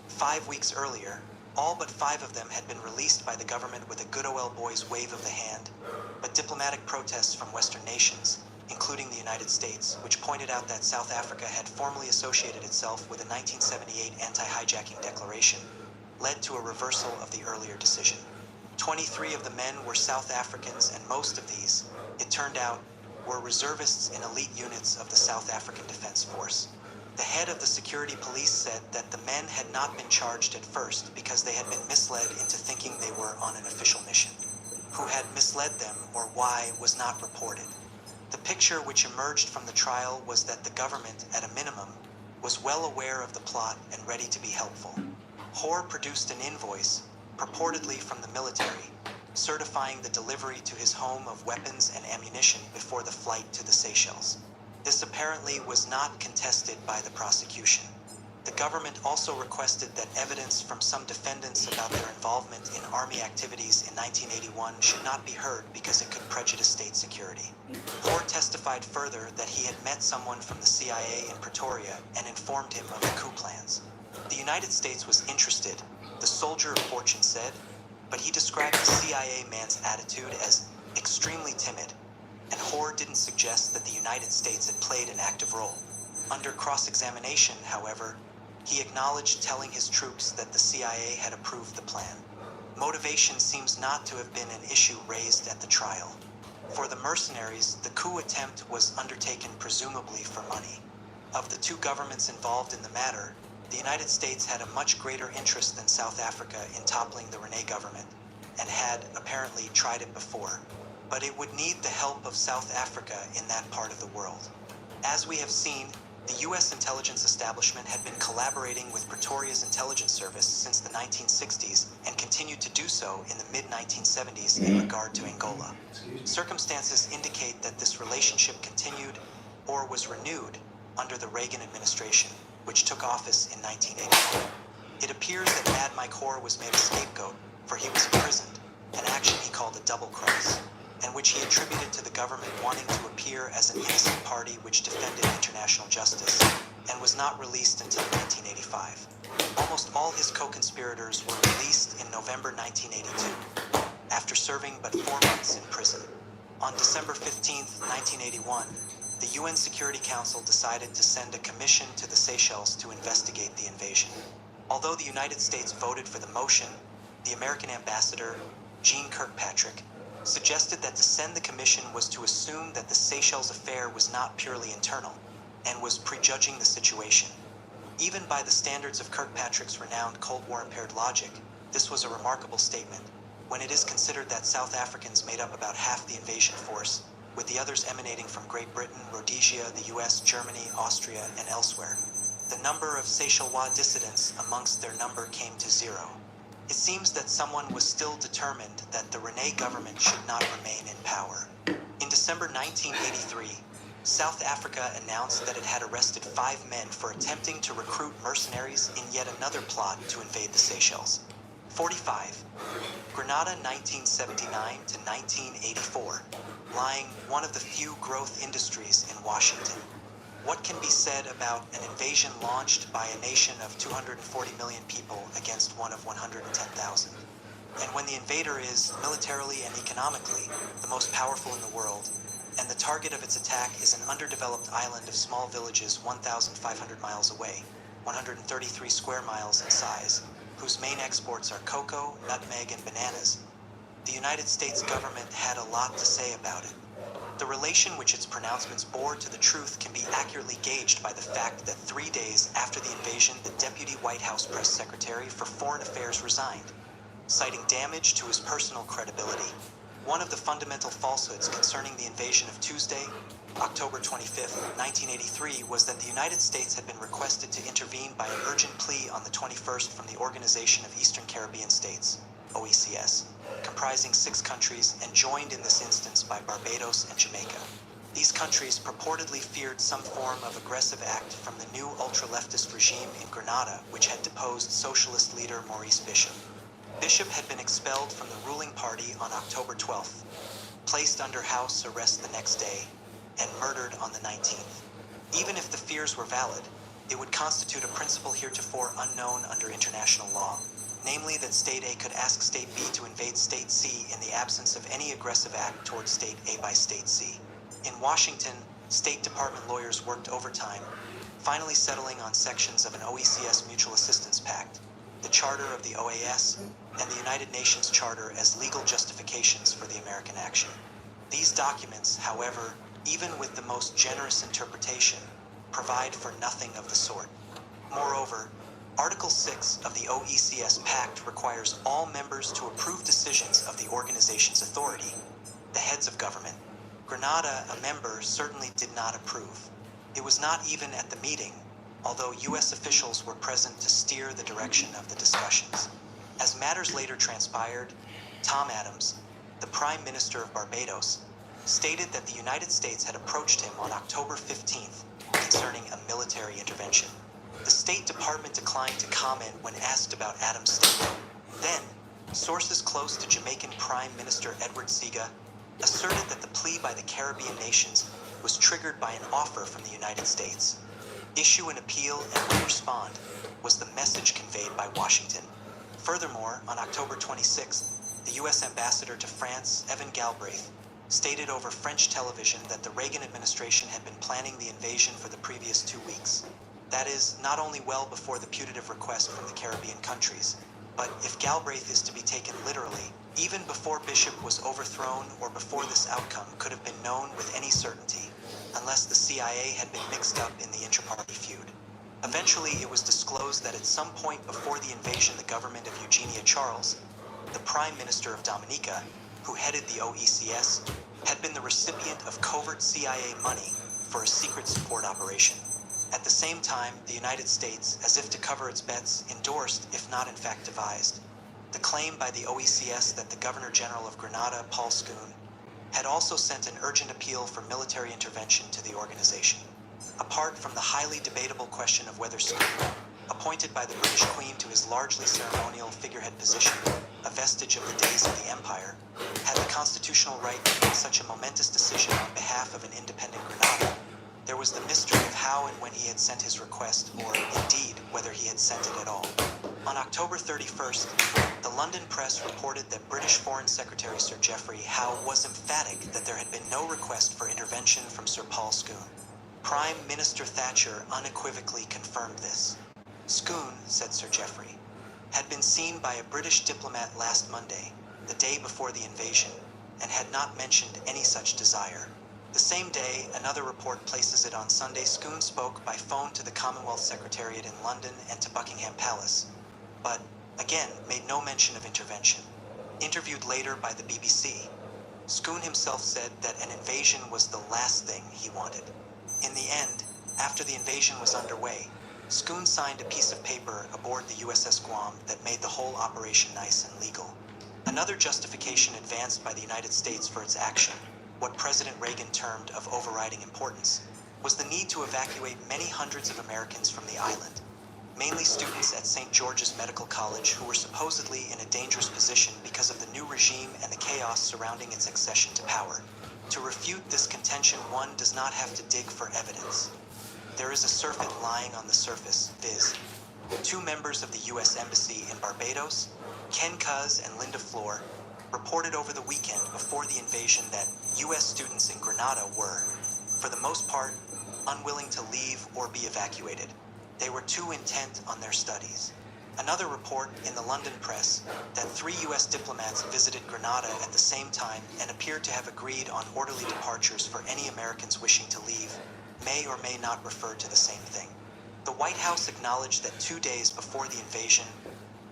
5 weeks earlier, all but 5 of them had been released by the government with a good old boy's wave of the hand, but diplomatic protests from Western nations, including the United States, which pointed out that South Africa had formally associated itself with a 1978 anti-hijacking declaration, led to a reversal of the earlier decision. 23 of the men were South Africans, and most of these, it turned out, were reservists in elite units of the South African Defense Force. The head of the security police said that the men had not been charged at first because they had been misled into thinking they were on an official mission. Who had misled them or why was not reported. The picture which emerged from the trial was that the government, at a minimum, was well aware of the plot and ready to be helpful. Hoare produced an invoice, purportedly from the military, certifying the delivery to his home of weapons and ammunition before the flight to the Seychelles. This apparently was not contested by the prosecution. The government also requested that evidence from some defendants about their involvement in army activities in 1981 should not be heard because it could prejudice state security. Hoare testified further that he had met someone from the CIA in Pretoria and informed him of the coup plans. The United States was interested, the soldier of fortune said, but he described the CIA man's attitude as extremely timid, and Hoare didn't suggest that the United States had played an active role. Under cross-examination, however, he acknowledged telling his troops that the CIA had approved the plan. Motivation seems not to have been an issue raised at the trial. For the mercenaries, the coup attempt was undertaken presumably for money. Of the two governments involved in the matter, the United States had a much greater interest than South Africa in toppling the Renay government, and had apparently tried it before. But it would need the help of South Africa in that part of the world. As we have seen, the U.S. intelligence establishment had been collaborating with Pretoria's intelligence service since the 1960s and continued to do so in the mid-1970s in regard to Angola. Circumstances indicate that this relationship continued or was renewed under the Reagan administration, which took office in 1981. It appears that Mad Mike Hoare was made a scapegoat, for he was imprisoned, an action he called a double cross, and which he attributed to the government wanting to appear as an innocent party which defended international justice, and was not released until 1985. Almost all his co-conspirators were released in November 1982, after serving but 4 months in prison. On December 15, 1981, the UN Security Council decided to send a commission to the Seychelles to investigate the invasion. Although the United States voted for the motion, the American ambassador, Jeane Kirkpatrick, suggested that to send the commission was to assume that the Seychelles affair was not purely internal, and was prejudging the situation. Even by the standards of Kirkpatrick's renowned Cold War-impaired logic, this was a remarkable statement, when it is considered that South Africans made up about half the invasion force, with the others emanating from Great Britain, Rhodesia, the US, Germany, Austria, and elsewhere. The number of Seychellois dissidents amongst their number came to 0. It seems that someone was still determined that the Renay government should not remain in power. In December 1983, South Africa announced that it had arrested 5 men for attempting to recruit mercenaries in yet another plot to invade the Seychelles. 45. Grenada 1979 to 1984, lying one of the few growth industries in Washington. What can be said about an invasion launched by a nation of 240 million people against one of 110,000? And when the invader is, militarily and economically, the most powerful in the world, and the target of its attack is an underdeveloped island of small villages 1,500 miles away, 133 square miles in size, whose main exports are cocoa, nutmeg, and bananas, the United States government had a lot to say about it. The relation which its pronouncements bore to the truth can be accurately gauged by the fact that 3 days after the invasion, the Deputy White House Press Secretary for Foreign Affairs resigned, citing damage to his personal credibility. One of the fundamental falsehoods concerning the invasion of Tuesday, October 25, 1983, was that the United States had been requested to intervene by an urgent plea on the 21st from the Organization of Eastern Caribbean States, OECS, comprising 6 countries and joined in this instance by Barbados and Jamaica. These countries purportedly feared some form of aggressive act from the new ultra-leftist regime in Grenada, which had deposed socialist leader Maurice Bishop. Bishop had been expelled from the ruling party on October 12th, placed under house arrest the next day, and murdered on the 19th. Even if the fears were valid, it would constitute a principle heretofore unknown under international law, namely that State A could ask State B to invade State C in the absence of any aggressive act towards State A by State C. In Washington, State Department lawyers worked overtime, finally settling on sections of an OECS Mutual Assistance Pact, the Charter of the OAS, and the United Nations Charter as legal justifications for the American action. These documents, however, even with the most generous interpretation, provide for nothing of the sort. Moreover, Article 6 of the OECS Pact requires all members to approve decisions of the organization's authority, the heads of government. Grenada, a member, certainly did not approve. It was not even at the meeting, although U.S. officials were present to steer the direction of the discussions. As matters later transpired, Tom Adams, the Prime Minister of Barbados, stated that the United States had approached him on October 15th concerning a military intervention. The State Department department declined to comment when asked about Adams' statement. Then, sources close to Jamaican Prime Minister Edward Seaga asserted that the plea by the Caribbean nations was triggered by an offer from the United States. Issue an appeal and we respond was the message conveyed by Washington. Furthermore, on October 26th, the U.S. ambassador to France, Evan Galbraith, stated over French television that the Reagan administration had been planning the invasion for the previous 2 weeks. That is, not only well before the putative request from the Caribbean countries, but if Galbraith is to be taken literally, even before Bishop was overthrown or before this outcome could have been known with any certainty, unless the CIA had been mixed up in the intra-party feud. Eventually, it was disclosed that at some point before the invasion, the government of Eugenia Charles, the Prime Minister of Dominica, who headed the OECS, had been the recipient of covert CIA money for a secret support operation. At the same time, the United States, as if to cover its bets, endorsed, if not in fact devised, the claim by the OECS that the Governor General of Grenada, Paul Scoon, had also sent an urgent appeal for military intervention to the organization. Apart from the highly debatable question of whether Scoon, appointed by the British Queen to his largely ceremonial figurehead position, a vestige of the days of the Empire, had the constitutional right to make such a momentous decision on behalf of an independent Grenada, there was the mystery of how and when he had sent his request, or indeed whether he had sent it at all. On October 31st, the London press reported that British Foreign Secretary Sir Geoffrey Howe was emphatic that there had been no request for intervention from Sir Paul Scoon. Prime Minister Thatcher unequivocally confirmed this. Scoon, said Sir Geoffrey, had been seen by a British diplomat last Monday, the day before the invasion, and had not mentioned any such desire. The same day, another report places it on Sunday, Scoon spoke by phone to the Commonwealth Secretariat in London and to Buckingham Palace, but, again, made no mention of intervention. Interviewed later by the BBC, Scoon himself said that an invasion was the last thing he wanted. In the end, after the invasion was underway, Scoon signed a piece of paper aboard the USS Guam that made the whole operation nice and legal. Another justification advanced by the United States for its action, what President Reagan termed of overriding importance, was the need to evacuate many hundreds of Americans from the island, mainly students at St. George's Medical College who were supposedly in a dangerous position because of the new regime and the chaos surrounding its accession to power. To refute this contention, one does not have to dig for evidence. There is a surfeit lying on the surface, viz. 2 members of the U.S. Embassy in Barbados, Ken Cuz and Linda Flor, reported over the weekend before the invasion that U.S. students in Grenada were, for the most part, unwilling to leave or be evacuated. They were too intent on their studies. Another report in the London press that 3 U.S. diplomats visited Grenada at the same time and appeared to have agreed on orderly departures for any Americans wishing to leave may or may not refer to the same thing. The White House acknowledged that 2 days before the invasion,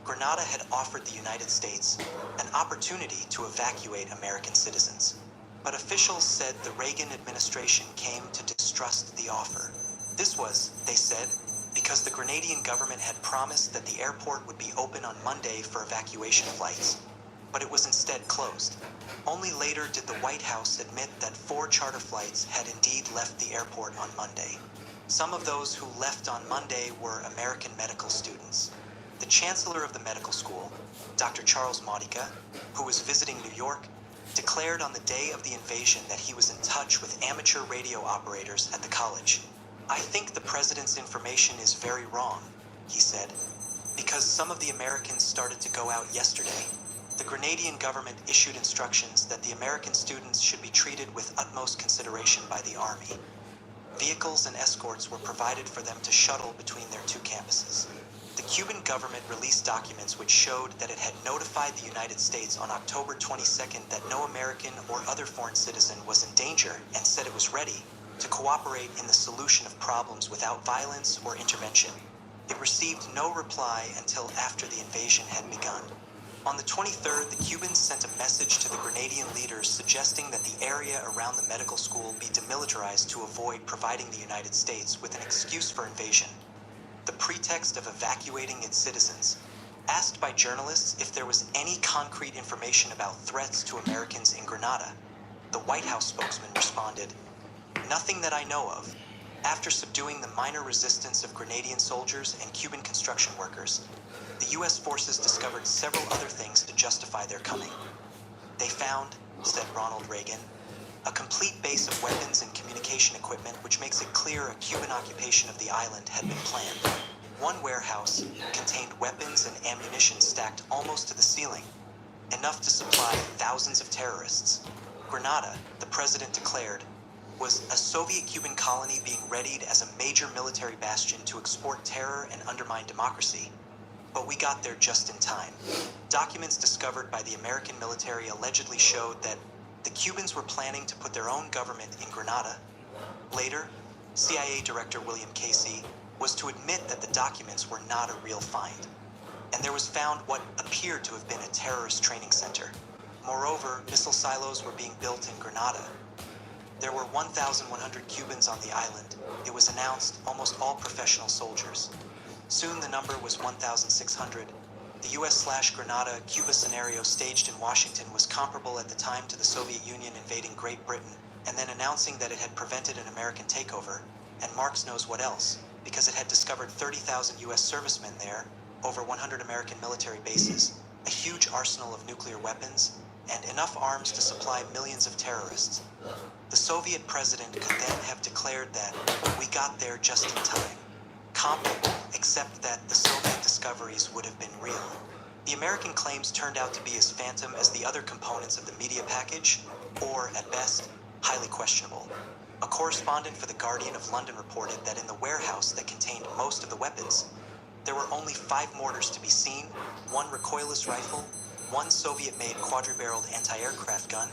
Grenada had offered the United States an opportunity to evacuate American citizens. But officials said the Reagan administration came to distrust the offer. This was, they said, because the Grenadian government had promised that the airport would be open on Monday for evacuation flights, but it was instead closed. Only later did the White House admit that 4 charter flights had indeed left the airport on Monday. Some of those who left on Monday were American medical students. The chancellor of the medical school, Dr. Charles Modica, who was visiting New York, declared on the day of the invasion that he was in touch with amateur radio operators at the college. "I think the president's information is very wrong," he said, "because some of the Americans started to go out yesterday. The Grenadian government issued instructions that the American students should be treated with utmost consideration by the Army. Vehicles and escorts were provided for them to shuttle between their 2 campuses." The Cuban government released documents which showed that it had notified the United States on October 22nd that no American or other foreign citizen was in danger and said it was ready to cooperate in the solution of problems without violence or intervention. It received no reply until after the invasion had begun. On the 23rd, the Cubans sent a message to the Grenadian leaders suggesting that the area around the medical school be demilitarized to avoid providing the United States with an excuse for invasion, the pretext of evacuating its citizens. Asked by journalists if there was any concrete information about threats to Americans in Grenada, the White House spokesman responded, "Nothing that I know of. After subduing the minor resistance of Grenadian soldiers and Cuban construction workers, the U.S. forces discovered several other things to justify their coming. They found, said Ronald Reagan, a complete base of weapons and communication equipment, which makes it clear a Cuban occupation of the island had been planned. One warehouse contained weapons and ammunition stacked almost to the ceiling, enough to supply thousands of terrorists. Grenada, the president declared, was a Soviet-Cuban colony being readied as a major military bastion to export terror and undermine democracy. But we got there just in time. Documents discovered by the American military allegedly showed that the Cubans were planning to put their own government in Grenada. Later, CIA Director William Casey was to admit that the documents were not a real find, and there was found what appeared to have been a terrorist training center. Moreover, missile silos were being built in Grenada. There were 1,100 Cubans on the island. It was announced almost all professional soldiers. Soon the number was 1,600. The US/Grenada-Cuba scenario staged in Washington was comparable at the time to the Soviet Union invading Great Britain, and then announcing that it had prevented an American takeover, and Marx knows what else, because it had discovered 30,000 US servicemen there, over 100 American military bases, a huge arsenal of nuclear weapons, and enough arms to supply millions of terrorists. The Soviet president could then have declared that we got there just in time. Comparable, except that the Soviet discoveries would have been real. The American claims turned out to be as phantom as the other components of the media package, or, at best, highly questionable. A correspondent for The Guardian of London reported that in the warehouse that contained most of the weapons, there were only 5 mortars to be seen, 1 recoilless rifle, 1 Soviet-made quadri-barreled anti-aircraft gun,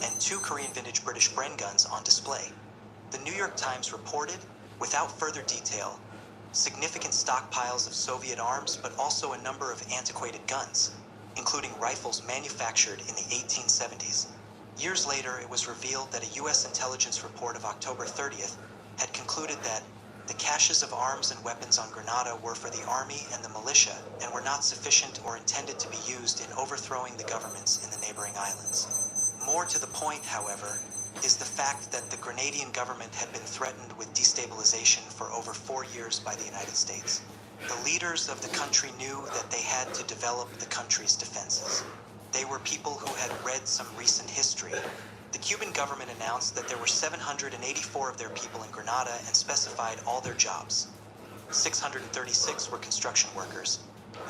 and 2 Korean vintage British Bren guns on display. The New York Times reported, without further detail, significant stockpiles of Soviet arms, but also a number of antiquated guns, including rifles manufactured in the 1870s. Years later, it was revealed that a U.S. intelligence report of October 30th had concluded that the caches of arms and weapons on Grenada were for the army and the militia and were not sufficient or intended to be used in overthrowing the governments in the neighboring islands. More to the point, however, is the fact that the Grenadian government had been threatened with destabilization for over 4 years by the United States. The leaders of the country knew that they had to develop the country's defenses. They were people who had read some recent history. The Cuban government announced that there were 784 of their people in Grenada and specified all their jobs. 636 were construction workers,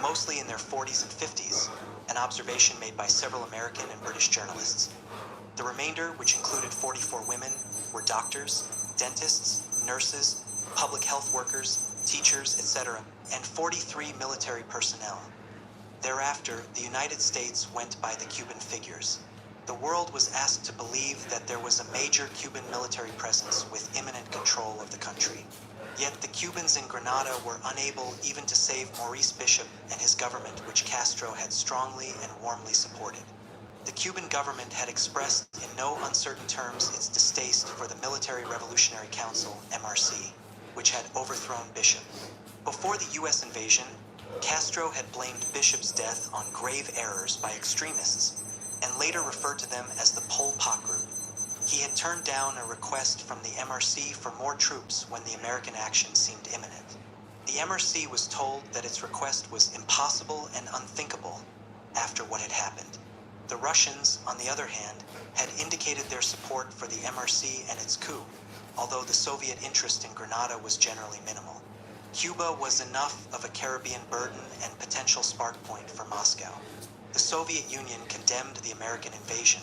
mostly in their 40s and 50s, an observation made by several American and British journalists. The remainder, which included 44 women, were doctors, dentists, nurses, public health workers, teachers, etc., and 43 military personnel. Thereafter, the United States went by the Cuban figures. The world was asked to believe that there was a major Cuban military presence with imminent control of the country. Yet the Cubans in Grenada were unable even to save Maurice Bishop and his government, which Castro had strongly and warmly supported. The Cuban government had expressed in no uncertain terms its distaste for the Military Revolutionary Council, MRC, which had overthrown Bishop. Before the U.S. invasion, Castro had blamed Bishop's death on grave errors by extremists, and later referred to them as the Pol Pot group. He had turned down a request from the MRC for more troops when the American action seemed imminent. The MRC was told that its request was impossible and unthinkable after what had happened. The Russians, on the other hand, had indicated their support for the MRC and its coup, although the Soviet interest in Grenada was generally minimal. Cuba was enough of a Caribbean burden and potential spark point for Moscow. The Soviet Union condemned the American invasion,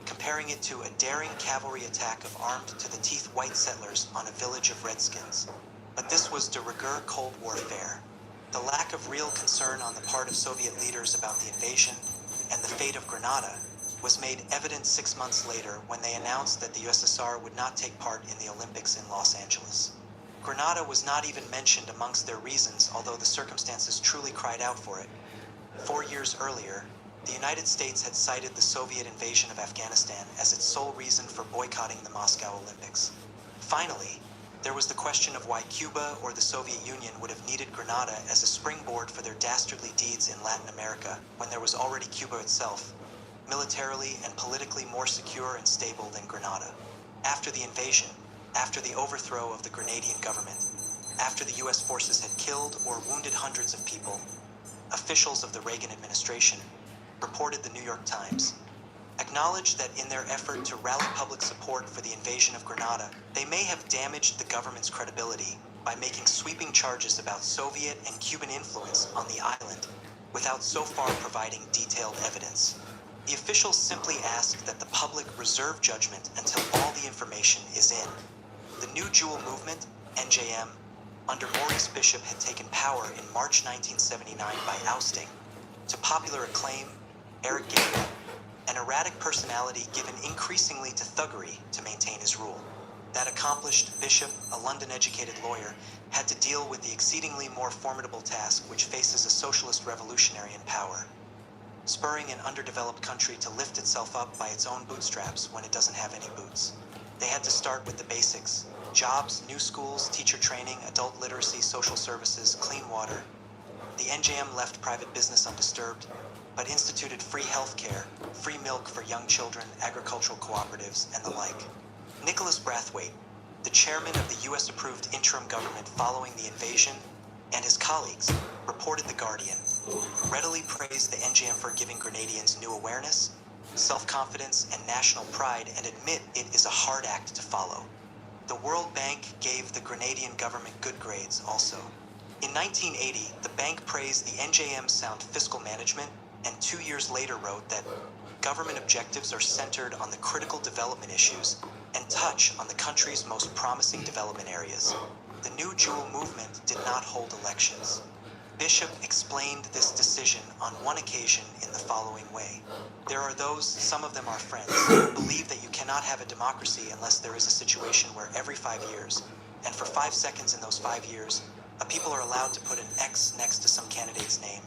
comparing it to a daring cavalry attack of armed-to-the-teeth white settlers on a village of redskins. But this was de rigueur Cold War fare. The lack of real concern on the part of Soviet leaders about the invasion and the fate of Grenada was made evident 6 months later when they announced that the USSR would not take part in the Olympics in Los Angeles. Grenada was not even mentioned amongst their reasons, although the circumstances truly cried out for it. 4 years earlier, the United States had cited the Soviet invasion of Afghanistan as its sole reason for boycotting the Moscow Olympics. Finally, there was the question of why Cuba or the Soviet Union would have needed Grenada as a springboard for their dastardly deeds in Latin America when there was already Cuba itself, militarily and politically more secure and stable than Grenada. After the invasion, after the overthrow of the Grenadian government, after the US forces had killed or wounded hundreds of people, officials of the Reagan administration, reported the New York Times, acknowledged that in their effort to rally public support for the invasion of Grenada, they may have damaged the government's credibility by making sweeping charges about Soviet and Cuban influence on the island, without so far providing detailed evidence. The officials simply asked that the public reserve judgment until all the information is in. The New Jewel movement, NJM, under Maurice Bishop had taken power in March 1979 by ousting, to popular acclaim, Eric Garner, an erratic personality given increasingly to thuggery to maintain his rule. That accomplished Bishop, a London-educated lawyer, had to deal with the exceedingly more formidable task which faces a socialist revolutionary in power, spurring an underdeveloped country to lift itself up by its own bootstraps when it doesn't have any boots. They had to start with the basics: jobs, new schools, teacher training, adult literacy, social services, clean water. The NJM left private business undisturbed, but instituted free health care, free milk for young children, agricultural cooperatives, and the like. Nicholas Brathwaite, the chairman of the US-approved interim government following the invasion, and his colleagues, reported The Guardian, readily praised the NJM for giving Grenadians new awareness, self-confidence, and national pride, and admit it is a hard act to follow. The World Bank gave the Grenadian government good grades also. In 1980, the bank praised the NJM's sound fiscal management, and 2 years later wrote that government objectives are centered on the critical development issues and touch on the country's most promising development areas. The New Jewel movement did not hold elections. Bishop explained this decision on one occasion in the following way. There are those, some of them are friends, who believe that you cannot have a democracy unless there is a situation where every 5 years, and for 5 seconds in those 5 years, a people are allowed to put an X next to some candidate's name,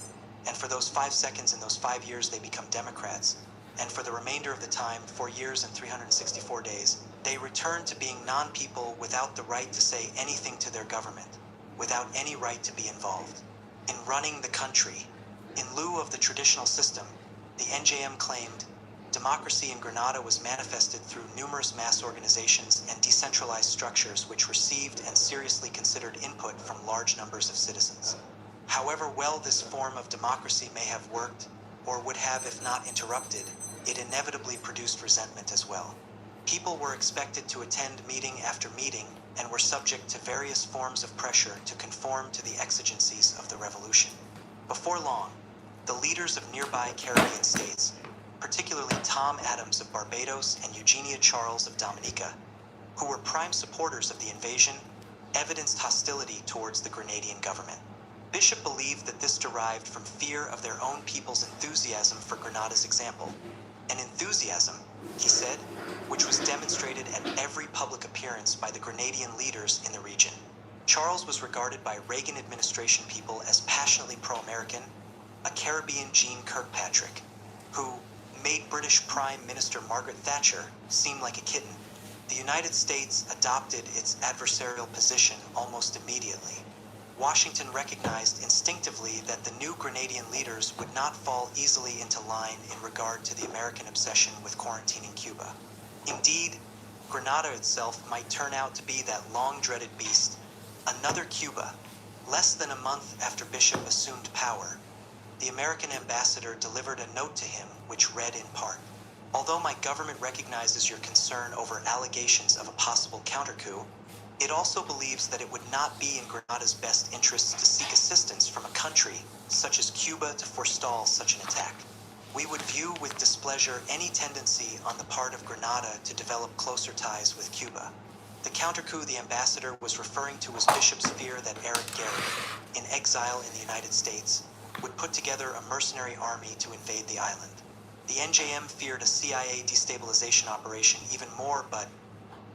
and for those 5 seconds in those 5 years they become Democrats, and for the remainder of the time, 4 years and 364 days, they return to being non-people without the right to say anything to their government, without any right to be involved in running the country. In lieu of the traditional system, the NJM claimed, democracy in Grenada was manifested through numerous mass organizations and decentralized structures which received and seriously considered input from large numbers of citizens. However well this form of democracy may have worked, or would have if not interrupted, it inevitably produced resentment as well. People were expected to attend meeting after meeting and were subject to various forms of pressure to conform to the exigencies of the revolution. Before long, the leaders of nearby Caribbean states, particularly Tom Adams of Barbados and Eugenia Charles of Dominica, who were prime supporters of the invasion, evidenced hostility towards the Grenadian government. Bishop believed that this derived from fear of their own people's enthusiasm for Grenada's example, an enthusiasm, he said, which was demonstrated at every public appearance by the Grenadian leaders in the region. Charles was regarded by Reagan administration people as passionately pro-American, a Caribbean Jeane Kirkpatrick, who made British Prime Minister Margaret Thatcher seem like a kitten. The United States adopted its adversarial position almost immediately. Washington recognized instinctively that the new Grenadian leaders would not fall easily into line in regard to the American obsession with quarantining Cuba. Indeed, Grenada itself might turn out to be that long-dreaded beast, another Cuba. Less than a month after Bishop assumed power, the American ambassador delivered a note to him which read in part, "Although my government recognizes your concern over allegations of a possible counter-coup, it also believes that it would not be in Grenada's best interests to seek assistance from a country such as Cuba to forestall such an attack. We would view with displeasure any tendency on the part of Grenada to develop closer ties with Cuba." The counter-coup the ambassador was referring to was Bishop's fear that Eric Garner, in exile in the United States, would put together a mercenary army to invade the island. The NJM feared a CIA destabilization operation even more, but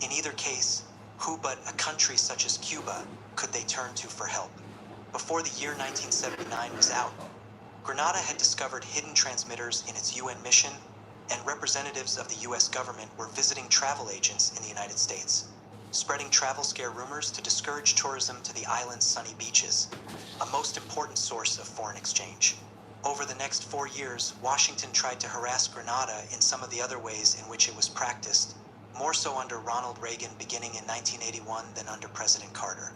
in either case, who but a country such as Cuba could they turn to for help? Before the year 1979 was out, Grenada had discovered hidden transmitters in its UN mission, and representatives of the US government were visiting travel agents in the United States, spreading travel scare rumors to discourage tourism to the island's sunny beaches, a most important source of foreign exchange. Over the next 4 years, Washington tried to harass Grenada in some of the other ways in which it was practiced, more so under Ronald Reagan beginning in 1981 than under President Carter.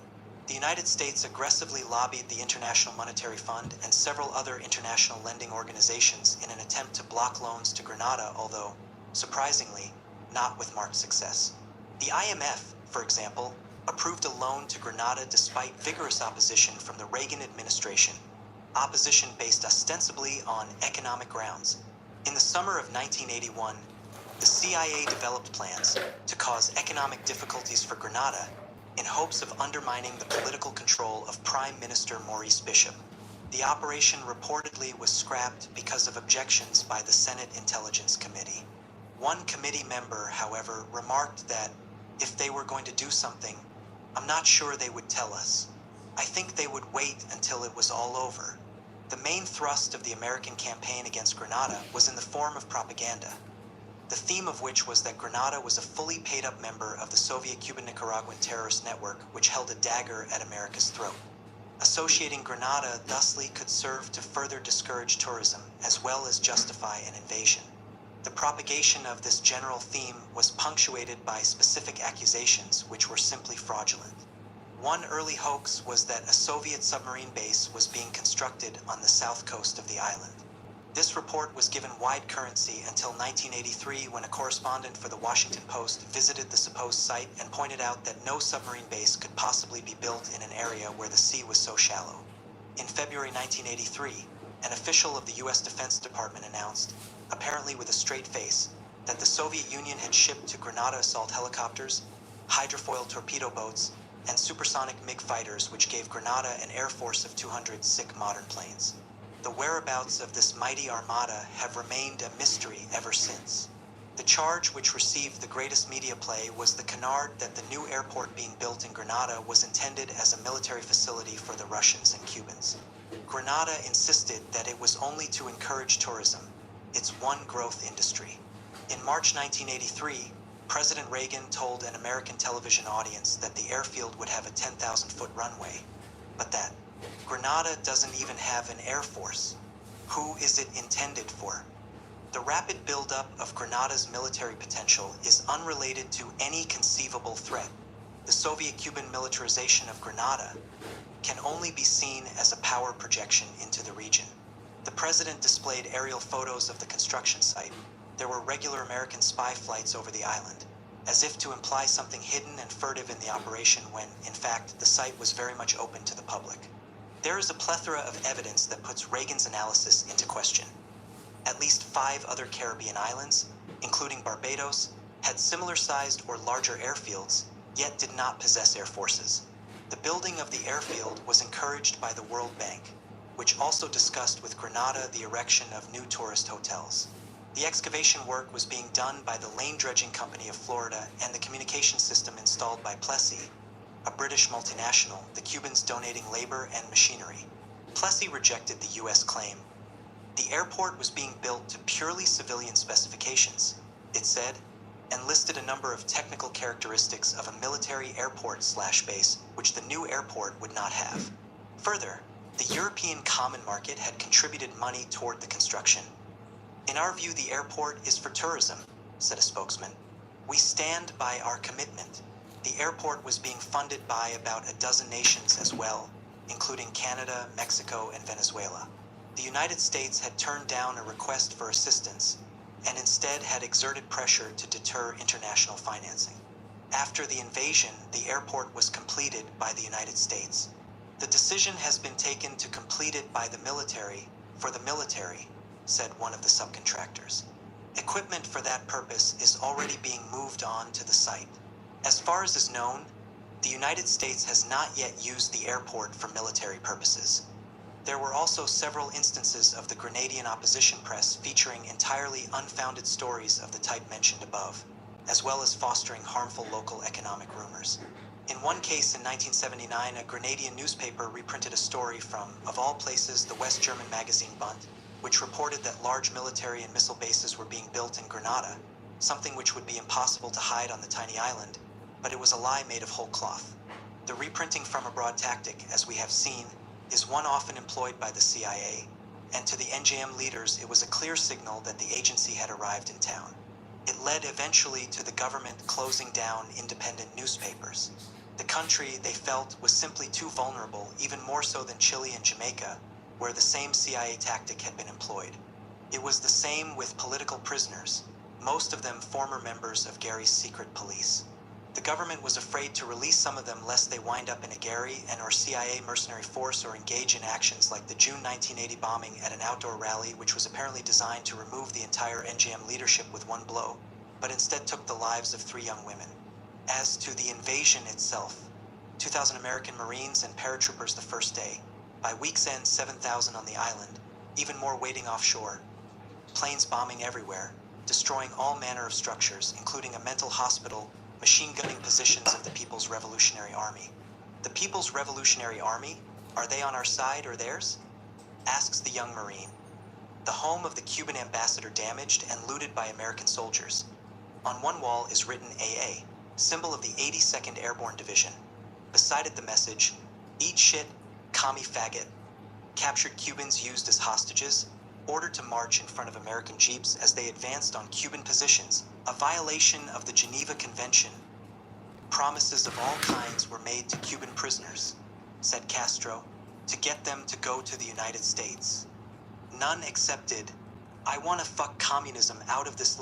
The United States aggressively lobbied the International Monetary Fund and several other international lending organizations in an attempt to block loans to Grenada, although, surprisingly, not with marked success. The IMF, for example, approved a loan to Grenada despite vigorous opposition from the Reagan administration, opposition based ostensibly on economic grounds. In the summer of 1981, the CIA developed plans to cause economic difficulties for Grenada in hopes of undermining the political control of Prime Minister Maurice Bishop. The operation reportedly was scrapped because of objections by the Senate Intelligence Committee. One committee member, however, remarked that if they were going to do something, I'm not sure they would tell us. I think they would wait until it was all over. The main thrust of the American campaign against Grenada was in the form of propaganda, the theme of which was that Grenada was a fully paid-up member of the Soviet Cuban-Nicaraguan terrorist network which held a dagger at America's throat. Associating Grenada thusly could serve to further discourage tourism as well as justify an invasion. The propagation of this general theme was punctuated by specific accusations which were simply fraudulent. One early hoax was that a Soviet submarine base was being constructed on the south coast of the island. This report was given wide currency until 1983, when a correspondent for the Washington Post visited the supposed site and pointed out that no submarine base could possibly be built in an area where the sea was so shallow. In February 1983, an official of the U.S. Defense Department announced, apparently with a straight face, that the Soviet Union had shipped to Grenada assault helicopters, hydrofoil torpedo boats, and supersonic MiG fighters, which gave Grenada an air force of 200 sick modern planes. The whereabouts of this mighty armada have remained a mystery ever since. The charge which received the greatest media play was the canard that the new airport being built in Grenada was intended as a military facility for the Russians and Cubans. Grenada insisted that it was only to encourage tourism, its one growth industry. In March 1983, President Reagan told an American television audience that the airfield would have a 10,000-foot runway, but that Grenada doesn't even have an air force. Who is it intended for? The rapid buildup of Grenada's military potential is unrelated to any conceivable threat. The Soviet-Cuban militarization of Grenada can only be seen as a power projection into the region. The president displayed aerial photos of the construction site. There were regular American spy flights over the island, as if to imply something hidden and furtive in the operation when, in fact, the site was very much open to the public. There is a plethora of evidence that puts Reagan's analysis into question. At least 5 other Caribbean islands, including Barbados, had similar-sized or larger airfields, yet did not possess air forces. The building of the airfield was encouraged by the World Bank, which also discussed with Grenada the erection of new tourist hotels. The excavation work was being done by the Lane Dredging Company of Florida and the communication system installed by Plessy, a British multinational, the Cubans donating labor and machinery. Plessy rejected the U.S. claim. The airport was being built to purely civilian specifications, it said, and listed a number of technical characteristics of a military airport/base which the new airport would not have. Further, the European Common Market had contributed money toward the construction. In our view, the airport is for tourism, said a spokesman. We stand by our commitment. The airport was being funded by about a dozen nations as well, including Canada, Mexico, and Venezuela. The United States had turned down a request for assistance and instead had exerted pressure to deter international financing. After the invasion, the airport was completed by the United States. The decision has been taken to complete it by the military, for the military, said one of the subcontractors. Equipment for that purpose is already being moved on to the site. As far as is known, the United States has not yet used the airport for military purposes. There were also several instances of the Grenadian opposition press featuring entirely unfounded stories of the type mentioned above, as well as fostering harmful local economic rumors. In one case in 1979, a Grenadian newspaper reprinted a story from, of all places, the West German magazine Bund, which reported that large military and missile bases were being built in Grenada, something which would be impossible to hide on the tiny island, but it was a lie made of whole cloth. The reprinting from abroad tactic, as we have seen, is one often employed by the CIA, and to the NJM leaders it was a clear signal that the agency had arrived in town. It led eventually to the government closing down independent newspapers. The country, they felt, was simply too vulnerable, even more so than Chile and Jamaica, where the same CIA tactic had been employed. It was the same with political prisoners, most of them former members of Gary's secret police. The government was afraid to release some of them lest they wind up in a Gary and or CIA mercenary force or engage in actions like the June 1980 bombing at an outdoor rally, which was apparently designed to remove the entire NGM leadership with one blow, but instead took the lives of 3 young women. As to the invasion itself, 2,000 American Marines and paratroopers the first day, by week's end 7,000 on the island, even more waiting offshore, planes bombing everywhere, destroying all manner of structures, including a mental hospital, machine gunning positions of the People's Revolutionary Army. The People's Revolutionary Army? Are they on our side or theirs? Asks the young Marine. The home of the Cuban ambassador damaged and looted by American soldiers. On one wall is written AA, symbol of the 82nd Airborne Division. Beside it the message, eat shit, commie faggot. Captured Cubans used as hostages, ordered to march in front of American jeeps as they advanced on Cuban positions, a violation of the Geneva Convention. Promises of all kinds were made to Cuban prisoners, said Castro, to get them to go to the United States. None accepted. I want to fuck communism out of this